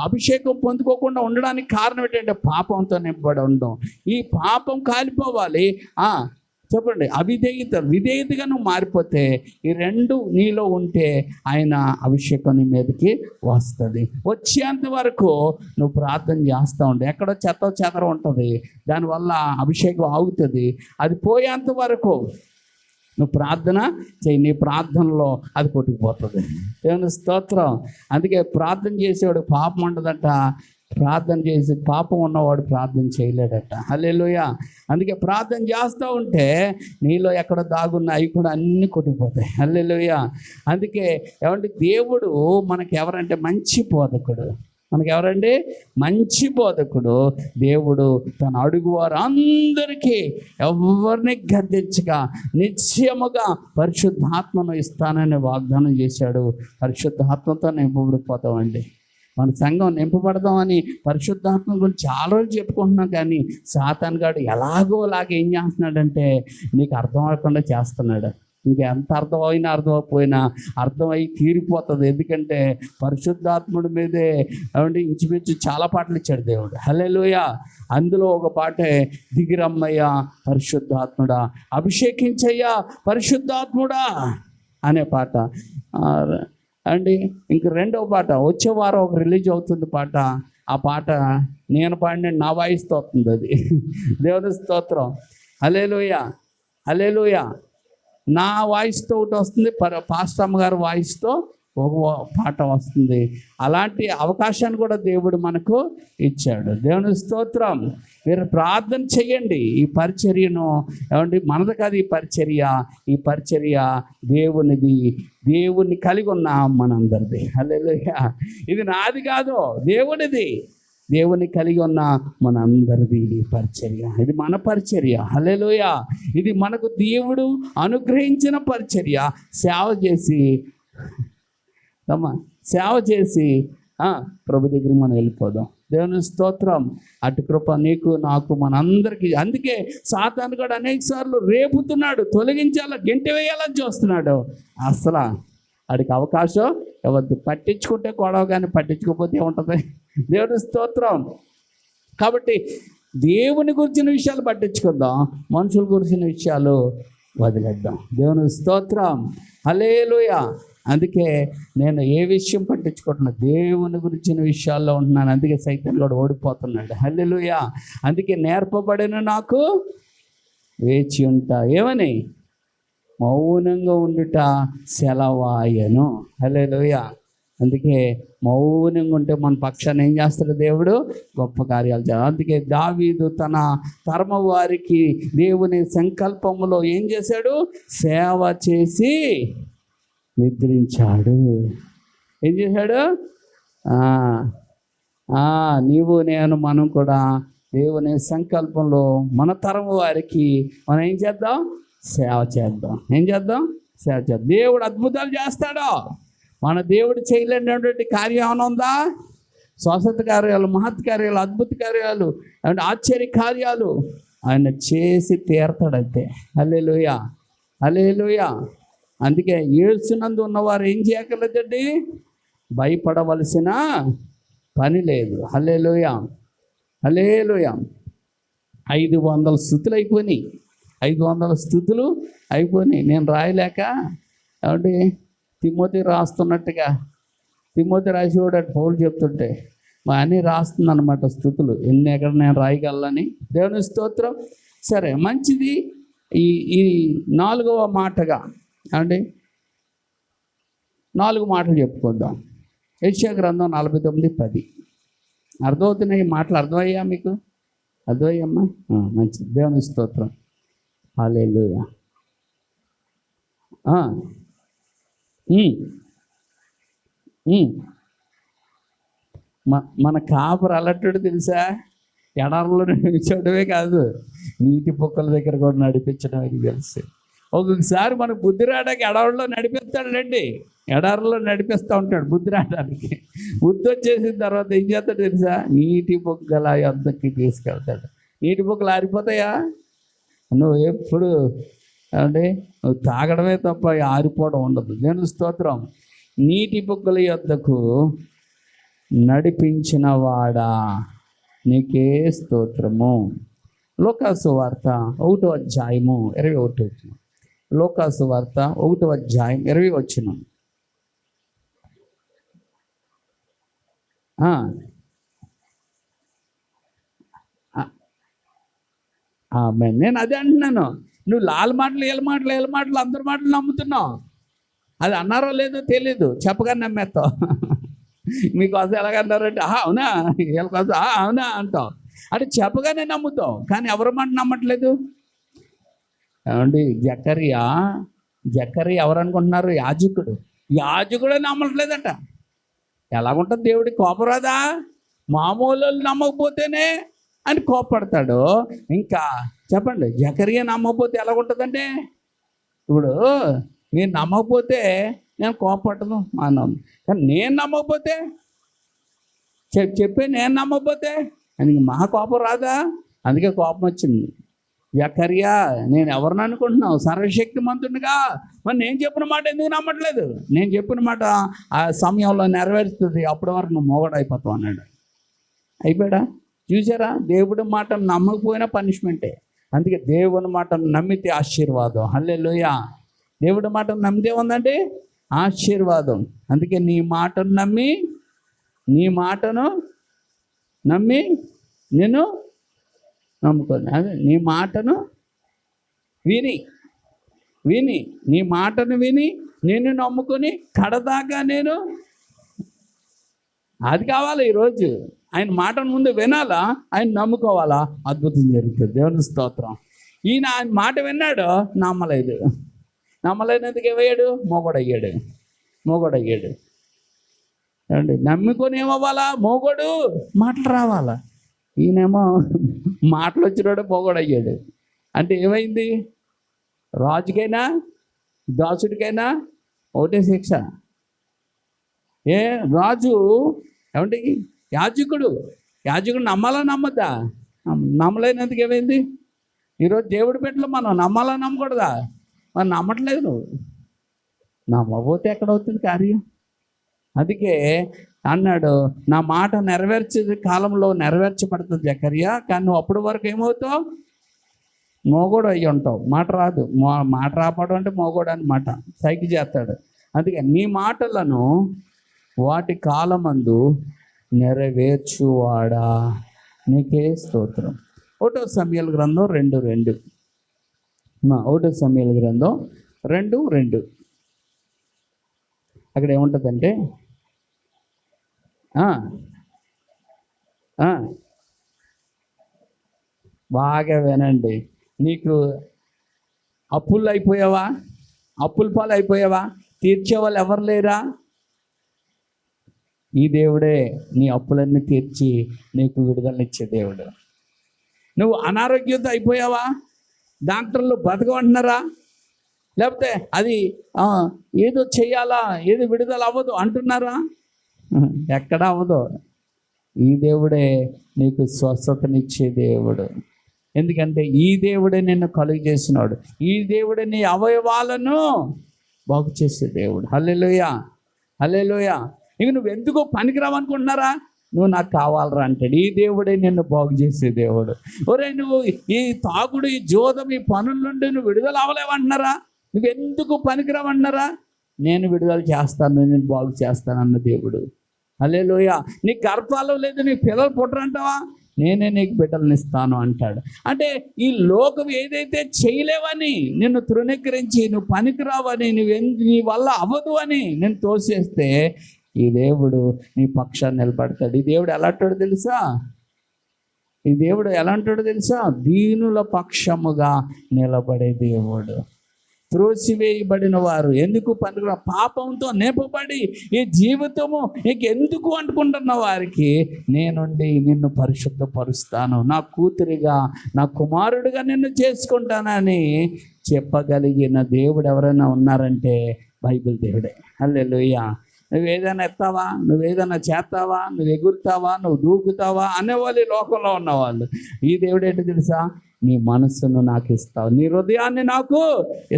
అభిషేకం పొందుకోకుండా ఉండడానికి కారణం ఏంటంటే పాపంతో నింపబడి ఉండడం. ఈ పాపం కాలిపోవాలి. చెప్పండి, విధేయతగా నువ్వు మారిపోతే ఈ రెండు నీలో ఉంటే ఆయన అభిషేకం నీ మీదకి వస్తుంది. వచ్చేంత వరకు నువ్వు ప్రార్థన చేస్తూ ఉండే, ఎక్కడో చెత్త ఉంటుంది, దానివల్ల అభిషేకం ఆగుతుంది. అది పోయేంత వరకు నువ్వు ప్రార్థన చేయి, నీ ప్రార్థనలో అది కొట్టుకుపోతుంది. దేవుని స్తోత్రం. అందుకే ప్రార్థన చేసేవాడు పాపం ఉండదట, ప్రార్థన చేసి పాపం ఉన్నవాడు ప్రార్థన చేయలేడట. హల్లెలూయా. అందుకే ప్రార్థన చేస్తూ ఉంటే నీలో ఎక్కడ దాగున్న అవి కూడా అన్నీ కొట్టుకుపోతాయి. హల్లెలూయా. అందుకే దేవుడు మనకి ఎవరంటే మంచి బోధకుడు. మనకెవరండి, మంచి బోధకుడు. దేవుడు తన అడుగువారు అందరికీ ఎవరిని గద్దించగా నిశ్చయముగా పరిశుద్ధాత్మను ఇస్తానని వాగ్దానం చేశాడు. పరిశుద్ధాత్మతో నింపబడిపోతామండి. మన సంఘం నింపబడదామని పరిశుద్ధాత్మ గురించి చాలా రోజులు చెప్పుకుంటున్నాం, కానీ సాతాను గాడు ఎలాగోలాగా ఏం చేస్తున్నాడంటే నీకు అర్థం అవ్వకుండా చేస్తున్నాడు. ఇంకెంత అర్థమైపోయినా అర్థమై తీరిపోతుంది. ఎందుకంటే పరిశుద్ధాత్ముడి మీదే ఇంచుమించు చాలా పాటలు ఇచ్చాడు దేవుడు. హల్లెలూయా. అందులో ఒక పాటే దిగిరమ్మయ్యా పరిశుద్ధాత్ముడా, అభిషేకించయ్యా పరిశుద్ధాత్ముడా అనే పాట ఇంక రెండవ పాట వచ్చే వారం ఒక రిలీజ్ అవుతుంది పాట. ఆ పాట నేను పాడిన నా వాయిస్తో వస్తుంది. అది దేవుని స్తోత్రం. హల్లెలూయా, హల్లెలూయా. నా వాయిస్తో ఒకటి వస్తుంది, పాస్టమ్మ గారి వాయిస్తో ఒక పాట వస్తుంది. అలాంటి అవకాశాన్ని కూడా దేవుడు మనకు ఇచ్చాడు. దేవుని స్తోత్రం. మీరు ప్రార్థన చెయ్యండి. ఈ పరిచర్యను మనది కాదు, ఈ పరిచర్య దేవునిది, దేవుణ్ణి కలిగి ఉన్న మనందరిది. హల్లెలూయా. ఇది నాది కాదు, దేవునిది. దేవుని కలిగి ఉన్న మనందరిది ఇది పరిచర్య. ఇది మన పరిచర్య. హల్లెలూయా. ఇది మనకు దేవుడు అనుగ్రహించిన పరిచర్య. సేవ చేసి ప్రభు దగ్గర మనం వెళ్ళిపోదాం. దేవుని స్తోత్రం. అటు కృప నీకు నాకు మనందరికీ. అందుకే సాతాను కూడా అనేక సార్లు రేపుతున్నాడు, తొలగించాలా, గెంటి వేయాలని చూస్తున్నాడు. అసలు వాడికి అవకాశం ఇవ్వద్దు. పట్టించుకుంటే గొడవ, కానీ పట్టించుకోకపోతే ఏముంటుంది? దేవుని స్తోత్రం. కాబట్టి దేవుని గురించిన విషయాలు పట్టించుకుందాం, మనుషుల గురించిన విషయాలు వదిలేద్దాం. దేవుని స్తోత్రం. హల్లెలూయా. అందుకే నేను ఏ విషయం పట్టించుకుంటున్నా, దేవుని గురించిన విషయాల్లో ఉంటున్నాను. అందుకే సైతాన్ కూడా ఓడిపోతున్నాడు. హల్లెలూయా. అందుకే నేర్పబడిన నాకు వేచి ఉంటా, ఏమని? మౌనంగా ఉండుట సెలవాయను. హల్లెలూయా. అందుకే మౌనంగా ఉంటే మన పక్షాన్ని ఏం చేస్తాడు దేవుడు? గొప్ప కార్యాలు చేస్తాడు. అందుకే దావీదు తన తరమ వారికి దేవుని సంకల్పములో ఏం చేశాడు? సేవ చేసి నిద్రించాడు. ఏం చేశాడు? నీవు నేను మనం కూడా దేవుని సంకల్పంలో మన తరము వారికి మనం ఏం చేద్దాం? సేవ చేద్దాం. ఏం చేద్దాం? సేవ చేద్దాం. దేవుడు అద్భుతాలు చేస్తాడు. మన దేవుడు చేయలేనటువంటి కార్యం ఏమైనా ఉందా? స్వస్థత కార్యాలు, మహత్ కార్యాలు, అద్భుత కార్యాలు, అంటే ఆశ్చర్య కార్యాలు ఆయన చేసి తీరతాడంతే. హల్లెలూయా. హల్లెలూయా. అందుకే ఏడ్చినందు ఉన్నవారు ఏం చేయగలదండి? భయపడవలసిన పని లేదు. హల్లెలూయా. హల్లెలూయా. 500 స్తుతులు అయిపోయినాయి. 500 స్తుతులు అయిపోయినాయి. నేను రాయలేక ఏమండి తిమోతి రాస్తున్నట్టుగా, తిమోతి రాసేవాడు పౌలు చెప్తుంటే మా అన్నీ రాస్తుంది అనమాట స్తుతులు. ఎక్కడ నేను రాయగలని. దేవుని స్తోత్రం. సరే, మంచిది. ఈ 4వ మాటగా అండి 4 మాటలు చెప్పుకుందాం. యెషయా గ్రంథం 49:10. అర్థమవుతున్నాయి ఈ మాటలు? అర్థమయ్యా మీకు? అర్థమయ్యమ్మా? మంచిది. దేవుని స్తోత్రం. హల్లెలూయా. మన కాపరు అలట్టుడు తెలుసా? ఎడారులో నడిపించడమే కాదు, నీటి పొక్కల దగ్గర కూడా నడిపించడం తెలుసు. ఒక్కొక్కసారి మనకు బుద్ధి రావడానికి ఎడారులో నడిపిస్తాడండి. ఎడారులో నడిపిస్తూ ఉంటాడు బుద్ధి రావడానికి. బుద్ధి వచ్చేసిన తర్వాత ఏం చేస్తాడు తెలుసా? నీటి పొక్కల యొద్దకి తీసుకెళ్తాడు. నీటి పొక్కలు ఆరిపోతాయా? నువ్వు ఎప్పుడు అంటే నువ్వు తాగడమే తప్ప ఆరిపోవడం ఉండదు. దేవుని స్తోత్రం. నీటి పొక్కల యొద్దకు నడిపించిన వాడా నీకే స్తోత్రము. లోకాసు వార్త 1వ అధ్యాయము 21. లోకాసు వార్త 1వ అధ్యాయం 20. నేను అదే అంటున్నాను. నువ్వు లాల్ మాటలు, ఏళ్ళ మాటలు అందరి మాటలు నమ్ముతున్నావు. అది అన్నారో లేదో తెలీదు, చెప్పగానే నమ్మేస్తావు. మీకోసం ఎలాగన్నారంటే అవునా, వీళ్ళకోసం అవునా అంటావు. అంటే చెప్పగానే నమ్ముతావు, కానీ ఎవరి మాట నమ్మట్లేదు. ఏమండి, జకరియా ఎవరు అనుకుంటున్నారు? యాజకుడే నమ్మట్లేదట. ఎలాగుంటుంది? దేవుడి కోపం రాదా? మామూలు నమ్మకపోతేనే అని కోపడతాడు. ఇంకా చెప్పండి, జకరియా నమ్మకపోతే ఎలాగుంటుందంటే, ఇప్పుడు మీరు నమ్మకపోతే నేను కోపపడను అన్నాను, కానీ నేను నమ్మకపోతే చెప్పి నేను నమ్మకపోతే అని మా కోపం రాదా? అందుకే కోపం వచ్చింది. జకరియా, నేను ఎవరిని అనుకుంటున్నావు? సర్వశక్తిమంతునిగా మరి నేను చెప్పిన మాట ఎందుకు నమ్మట్లేదు? నేను చెప్పిన మాట ఆ సమయంలో నెరవేరుస్తుంది, అప్పటి వరకు నువ్వు మోగడైపోతావు అన్నాడు. అయిపోయాడా? చూసారా? దేవుడి మాట నమ్మకపోయినా పనిష్మెంటే. అందుకే దేవుని మాటను నమ్మితే ఆశీర్వాదం. హల్లెలూయా. దేవుడి మాటను నమ్మితే ఉందంటే ఆశీర్వాదం. అందుకే నీ మాటను నమ్మి నేను నమ్ముకోను. అదే నీ మాటను విని నీ మాటను విని నిన్ను నమ్ముకొని కడదాకా నేను, అది కావాలి. ఈరోజు ఆయన మాటను ముందు వినాలా, ఆయన నమ్ముకోవాలా, అద్భుతం జరుగుతుంది. దేవుని స్తోత్రం. ఈయన ఆయన మాట విన్నాడు, నమ్మలేనందుకు ఏమయ్యాడు? మోగోడయ్యాడు. ఏమండి, నమ్ముకొని ఏమవ్వాలా? మోగోడు మాటలు రావాలా. ఈయనేమో మాటలు వచ్చినాడు, మోగోడయ్యాడు. అంటే ఏమైంది? రాజుకైనా దాసుడికైనా ఒకటే శిక్ష. రాజు ఏమంటే యాజకుడు నమ్మాలా నమ్మద్దా? నమ్మలేనందుకు ఏమైంది? ఈరోజు దేవుడి బిడ్డలు మనం నమ్మాలా నమ్మకూడదా? మరి నమ్మట్లేదు నువ్వు. నమ్మబోతే ఎక్కడవుతుంది కార్యం? అందుకే అన్నాడు, నా మాట నెరవేర్చే కాలంలో నెరవేర్చబడుతుంది జకర్యా, కానీ నువ్వు అప్పటి వరకు ఏమవుతావు? మోగోడు అయ్యి ఉంటావు. మాట రాదు. మాట రాపడం అంటే మోగోడు అనమాట, సైకి చేస్తాడు. అందుకే నీ మాటలను వాటి కాలమందు నెరవేర్చువాడా, నీకే స్తోత్రం. 1 సమూయేలు గ్రంథం 2:2. 1 సమూయేలు గ్రంథం 2:2 అక్కడ ఏముంటుందంటే, బాగా వినండి. నీకు అప్పులు అయిపోయావా? అప్పుల పాలు అయిపోయావా? తీర్చే వాళ్ళు ఎవరు లేరా? ఈ దేవుడే నీ అప్పులన్నీ తీర్చి నీకు విడుదలనిచ్చే దేవుడు. నువ్వు అనారోగ్యంతో అయిపోయావా? డాక్టర్లు బతకమంటున్నారా? లేకపోతే అది ఏదో చెయ్యాలా, ఏదో విడుదల అవ్వదు అంటున్నారా? ఎక్కడ అవ్వదు. ఈ దేవుడే నీకు స్వస్థతనిచ్చే దేవుడు. ఎందుకంటే ఈ దేవుడే నిన్ను కలుగు చేసినాడు. ఈ దేవుడే నీ అవయవాలను బాగు చేసే దేవుడు. హల్లెలూయా, హల్లెలూయా. ఇక నువ్వు ఎందుకు పనికిరావనుకుంటున్నారా? నువ్వు నాకు కావాలరా అంటాడు. ఈ దేవుడే నిన్ను బాగు చేసే దేవుడు. ఒరే, నువ్వు ఈ తాగుడు, ఈ జోదం, ఈ పనుల నుండి నువ్వు విడుదల అవ్వలేవన్నారా? నువ్వెందుకు పనికిరావన్నారా? నేను విడుదల చేస్తాను, నేను బాగు చేస్తాను అన్న దేవుడు. హల్లెలూయా. నీకు గర్భాలు లేదు, నీకు పిల్లలు పుట్టరంటావా? నేనే నీకు బిడ్డలను ఇస్తాను అంటాడు. అంటే ఈ లోకం ఏదైతే చేయలేవని, నిన్ను తృణీకరించి, నువ్వు పనికిరావని, నీ వల్ల అవ్వదు అని నేను తోసేస్తే, ఈ దేవుడు నీ పక్షాన్ని నిలబడతాడు. ఈ దేవుడు ఎలా అంటాడో తెలుసా? ఈ దేవుడు ఎలా అంటాడో తెలుసా? దీనుల పక్షముగా నిలబడే దేవుడు. త్రోసివేయబడిన వారు, ఎందుకు పనికిరా, పాపంతో నింపబడి ఈ జీవితము నీకెందుకు అనుకుంటున్న వారికి నేనుండి నిన్ను పరిశుద్ధపరుస్తాను, నా కూతురిగా, నా కుమారుడిగా నిన్ను చేసుకుంటానని చెప్పగలిగిన దేవుడు ఎవరైనా ఉన్నారంటే బైబిల్ దేవుడే. హల్లెలూయా. నువ్వేదైనా ఎత్తావా, నువ్వేదైనా చేస్తావా, నువ్వు ఎగురుతావా, నువ్వు దూకుతావా అనేవాళ్ళు ఈ లోకంలో ఉన్నవాళ్ళు. ఈ దేవుడు ఏంటో తెలుసా? నీ మనస్సును నాకు ఇస్తావు, నీ హృదయాన్ని నాకు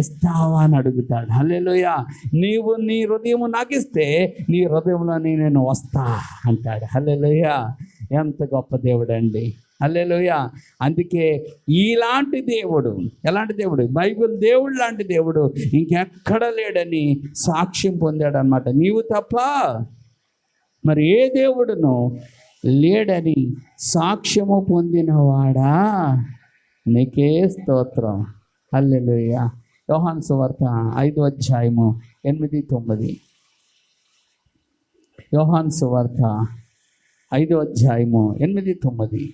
ఇస్తావా అని అడుగుతాడు. హల్లెలూయా. నీవు నీ హృదయము నాకు ఇస్తే నీ హృదయంలోని నేను వస్తా అంటాడు. హల్లెలూయా. ఎంత గొప్ప దేవుడు అండి. హల్లెలూయా. అందుకే ఇలాంటి దేవుడు, ఎలాంటి దేవుడు? బైబిల్ దేవుడు లాంటి దేవుడు ఇంకెక్కడ లేడని సాక్ష్యం పొందాడు అన్నమాట. నీవు తప్ప మరి ఏ దేవుడును లేడని సాక్ష్యము పొందినవాడా, నీకే స్తోత్రం. హల్లెలూయా. యోహాను సువార్త 5:8-9. యోహాను సువార్త 5:8-9.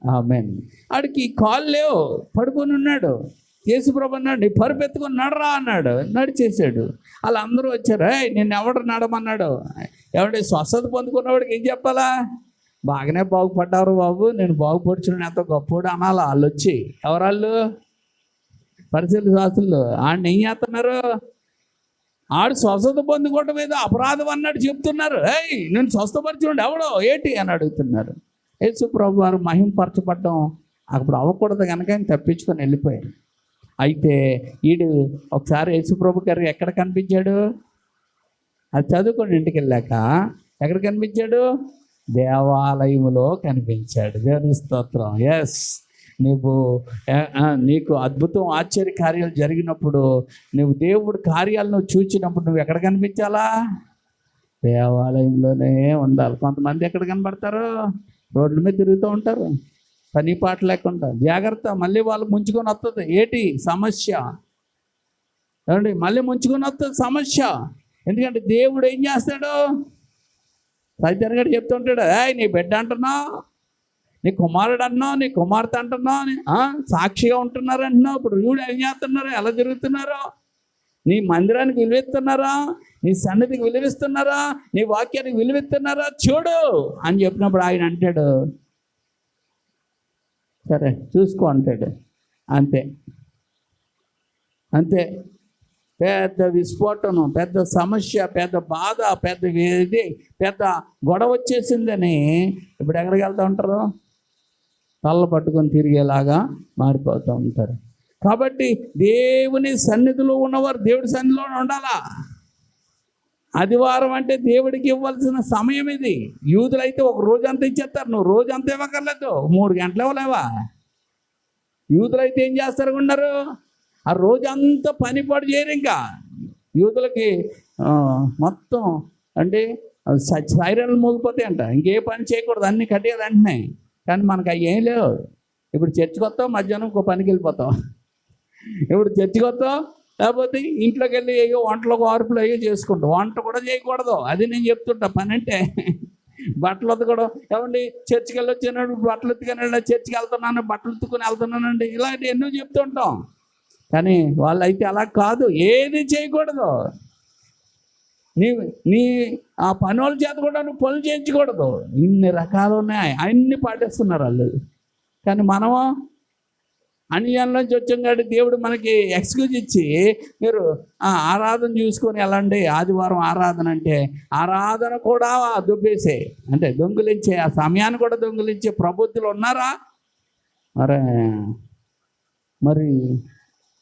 ఆమేన్. ఆడికి కాళ్ళు లేవు, పడుకొని ఉన్నాడు. యేసుప్రభు అన్నాడు, నీ పరుపు ఎత్తుకొని నడరా అన్నాడు. నడిచేసాడు. అలా అందరూ వచ్చారు. నిన్ను ఎవడు నడమన్నాడు? ఎవడి స్వస్థత పొందుకున్నవాడికి ఏం చెప్పాలా? బాగానే బాగుపడ్డారు బాబు, నేను బాగుపడుచున్నాను, ఎంత గొప్పవాడు అనాలా. వాళ్ళు వచ్చి, ఎవరాళ్ళు? పరిశీలి శాస్త్రులు. ఆడిని ఏం చేస్తున్నారు? ఆడు స్వస్థత పొందుకోవటం మీద అపరాధం అన్నాడు చెప్తున్నారు. నేను స్వస్థపరిచుండి ఎవడో ఏంటి అని అడుగుతున్నారు. యేసుప్రభు వారు మహిమపరచబడ్డం అప్పుడు అవ్వకూడదు కనుక ఆయన తప్పించుకొని వెళ్ళిపోయారు. అయితే ఈడు ఒకసారి యేసుప్రభు గారు ఎక్కడ కనిపించాడు? అది చదువుకొని ఇంటికి వెళ్ళాక ఎక్కడ కనిపించాడు? దేవాలయములో కనిపించాడు. దేవుని స్తోత్రం. ఎస్, నీకు అద్భుతం, ఆశ్చర్య కార్యాలు జరిగినప్పుడు, నువ్వు దేవుడు కార్యాలను చూచినప్పుడు నువ్వు ఎక్కడ కనిపించాలా? దేవాలయంలోనే ఉండాలి. కొంతమంది ఎక్కడ కనబడతారు? రోడ్ల మీద తిరుగుతూ ఉంటారు, పని పాట లేకుండా. జాగ్రత్త, మళ్ళీ వాళ్ళు ముంచుకొని వస్తుంది. ఏంటి సమస్య? ఏమండి, మళ్ళీ ముంచుకొని వస్తుంది సమస్య. ఎందుకంటే దేవుడు ఏం చేస్తాడు? సైతాన్ గారు చెప్తుంటాడు, నీ బిడ్డ అంటున్నావు, నీ కుమారుడు అన్నావు, నీ కుమార్తె అంటున్నావు, సాక్షిగా ఉంటున్నారు అంటున్నావు. ఇప్పుడు చూడు ఏం చేస్తున్నారు, ఎలా తిరుగుతున్నారో. నీ మందిరానికి విలువిస్తున్నారా? నీ సన్నిధికి విలువిస్తున్నారా? నీ వాక్యానికి విలువిస్తున్నారా? చూడు అని చెప్పినప్పుడు ఆయన అంటాడు, సరే చూసుకో అంటాడు. అంతే అంతే. పెద్ద విస్ఫోటనం, పెద్ద సమస్య, పెద్ద బాధ, పెద్ద గొడవ వచ్చేసిందని ఇప్పుడు ఎక్కడికి వెళ్తూ ఉంటారు? తల్ల పట్టుకొని తిరిగేలాగా మారిపోతూ ఉంటారు. కాబట్టి దేవుని సన్నిధిలో ఉన్నవారు దేవుడి సన్నిధిలో ఉండాలా. ఆదివారం అంటే దేవుడికి ఇవ్వాల్సిన సమయం ఇది. యూదులైతే ఒక రోజంతా ఇచ్చేస్తారు, నువ్వు రోజంతా ఇవ్వక్కర్లేదు, 3 గంటలు ఇవ్వలేవా. యూదులైతే ఏం చేస్తారు ఉన్నారు, ఆ రోజంతా పని పాటు చేయరు. ఇంకా యూదులకి మొత్తం అంటే సైరన్లు మోగిపోతాయి అంట, ఇంకే పని చేయకూడదు, అన్నీ కట్టేది అంటున్నాయి. కానీ మనకు అవి ఏం లేవు. ఇప్పుడు చర్చికి వస్తావు, మధ్యాహ్నం ఇంకో పనికి వెళ్ళిపోతావు. ఇప్పుడు చర్చికి వస్తావు, లేకపోతే ఇంట్లోకి వెళ్ళి ఏయో వంటలు వార్పులు అయ్యో చేసుకుంటావు. వంట కూడా చేయకూడదు, అది నేను చెప్తుంటా. పని అంటే బట్టలు ఉతకడం. ఏమండి చర్చికి వెళ్ళి వచ్చినాడు, బట్టలు ఉతికానండి, చర్చికి వెళ్తున్నాను, బట్టలు ఉతుకుని వెళ్తున్నానండి, ఇలాంటి ఎన్నో చెప్తుంటాం. కానీ వాళ్ళైతే అలా కాదు, ఏది చేయకూడదు. నీ ఆ పనుల చేత కూడా నువ్వు పనులు చేయించకూడదు. ఇన్ని రకాలు ఉన్నాయి, అన్ని పాటిస్తున్నారు వాళ్ళు. కానీ మనము అన్యాయంలోంచి వచ్చాం కాబట్టి దేవుడు మనకి ఎక్స్క్యూజ్ ఇచ్చి, మీరు ఆరాధన చూసుకొని వెళ్ళండి. ఆదివారం ఆరాధన అంటే ఆరాధన కూడా దుబ్బేసే, అంటే దొంగిలించే, ఆ సమయాన్ని కూడా దొంగిలించే ప్రబుద్ధులు ఉన్నారా?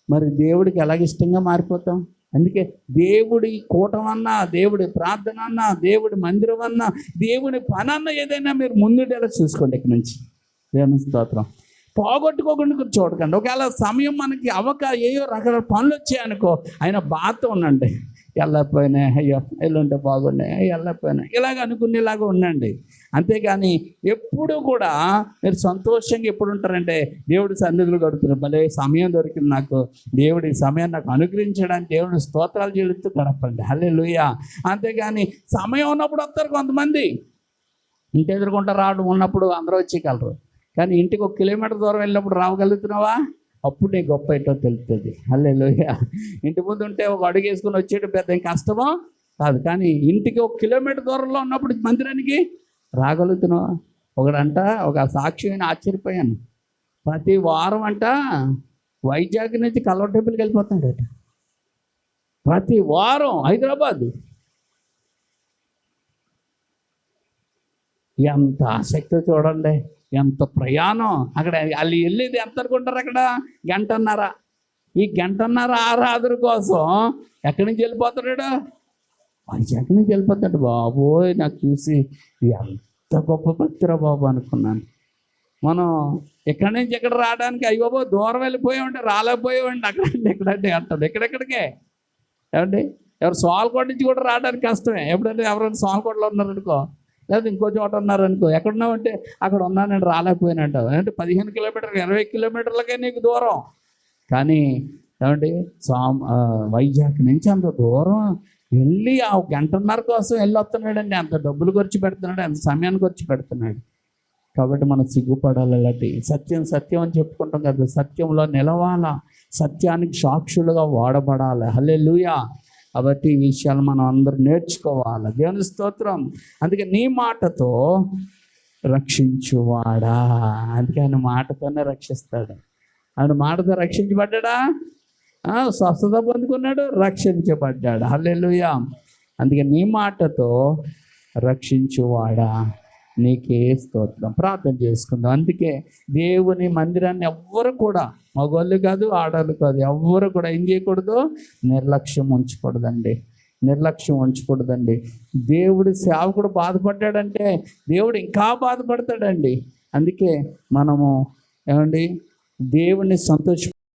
మరి దేవుడికి ఎలాగ ఇష్టంగా మారిపోతాం. అందుకే దేవుడి కూటం అన్నా, దేవుడి ప్రార్థన అన్నా, దేవుడి మందిరం అన్నా, దేవుడి పని అన్నా ఏదైనా మీరు ముందుండేలా చూసుకోండి. ఇక్కడి నుంచి దేవుని స్తోత్రం. పోగొట్టుకోకుండా చూడకండి. ఒకవేళ సమయం మనకి ఏయో రకరకాల పనులు వచ్చాయనుకో, ఆయన బాధ ఉండండి. వెళ్ళకపోయినా అయ్యో ఎల్లుంటే బాగున్నాయి, వెళ్ళకపోయినా ఇలాగ అనుకునేలాగా ఉండండి. అంతేగాని ఎప్పుడు కూడా మీరు సంతోషంగా ఎప్పుడు ఉంటారంటే దేవుడి సన్నిధులు గడుపుతున్నారు. భలే సమయం దొరికింది నాకు, దేవుడి సమయం నాకు అనుగ్రహించడానికి దేవుడిని స్తోత్రాలు చేస్తూ గడపండి. హల్లెలూయా. అంతేగాని సమయం ఉన్నప్పుడు వస్తారు కొంతమంది, ఇంటి ఎదుర్కొంటారు, రావడం ఉన్నప్పుడు అందరూ వచ్చేయగలరు. కానీ ఇంటికి 1 కిలోమీటర్ దూరం వెళ్ళినప్పుడు రావగలుగుతున్నావా? అప్పుడు నీ గొప్ప ఏంటో తెలుస్తుంది. హల్లెలూయా. ఇంటి ముందు ఉంటే ఒక అడుగు వేసుకొని వచ్చేయడం పెద్ద ఏం కష్టమో కాదు. కానీ ఇంటికి 1 కిలోమీటర్ దూరంలో ఉన్నప్పుడు మందిరానికి రాగలుగుతున్నావా? ఒక సాక్షి ఆశ్చర్యపోయాను. ప్రతి వారం వైజాగ్ నుంచి కల్వర్ టెంపుల్కి వెళ్ళిపోతాడట. ప్రతి వారం హైదరాబాద్. ఎంత ఆసక్తి చూడండి, ఎంత ప్రయాణం. అక్కడ వాళ్ళు వెళ్ళేది ఎంత అనుకుంటారు? అక్కడ 1.5 గంట. ఈ 1.5 గంట ఆరాధన కోసం ఎక్కడి నుంచి వెళ్ళిపోతాడు? వైజాగ్ నుంచి వెళ్ళిపోతాడు. బాబోయ్, నాకు చూసి ఎంత గొప్ప భక్తిరా బాబు అనుకున్నాను. మనం ఎక్కడి నుంచి ఎక్కడ రావడానికి అయ్యో దూరం వెళ్ళిపోయామంటే రాలేకపోయామండి. ఎక్కడంటే అంటాడు. ఎక్కడెక్కడికే ఏమండి, ఎవరు సోలకోట నుంచి కూడా రావడానికి కష్టమే. ఎప్పుడంటే ఎవరైనా సోలకోటలో ఉన్నారనుకో, లేదా ఇంకో చోట ఉన్నారనుకో, ఎక్కడున్నావంటే అక్కడ ఉన్నానండి రాలేకపోయినంటావు. అంటే 15 కిలోమీటర్లు 20 కిలోమీటర్లకే నీకు దూరం. కానీ ఏమండి వైజాగ్ నుంచి అంత దూరం వెళ్ళి ఆ 1.5 గంట కోసం వెళ్ళి వస్తున్నాడండి. అంత డబ్బులు ఖర్చు పెడుతున్నాడు, అంత సమయాన్ని ఖర్చు పెడుతున్నాడు. కాబట్టి మనం సిగ్గుపడాలి. అలాంటి సత్యం అని చెప్పుకుంటాం కదా, సత్యంలో నిలవాలా, సత్యానికి సాక్షులుగా వాడబడాలి. హల్లెలూయా. కాబట్టి ఈ విషయాలు మనం అందరూ నేర్చుకోవాలి. దేవుని స్తోత్రం. అందుకే నీ మాటతో రక్షించువాడా. అందుకే ఆయన మాటతోనే రక్షిస్తాడు. ఆయన మాటతో రక్షించబడ్డా, స్వస్థత పొందుకున్నాడు, రక్షించబడ్డాడు. హల్లెలూయా. అందుకే నీ మాటతో రక్షించువాడా, నీకే స్తోత్రం. ప్రార్థన చేసుకుందాం. అందుకే దేవుని మందిరాన్ని ఎవ్వరు కూడా, మగవాళ్ళు కాదు ఆడవాళ్ళు కాదు, ఎవ్వరు కూడా ఏం చేయకూడదు, నిర్లక్ష్యం ఉంచకూడదండి. దేవుడి సేవకుడు బాధపడ్డాడంటే దేవుడు ఇంకా బాధపడతాడండి. అందుకే మనము ఏమండి దేవుణ్ణి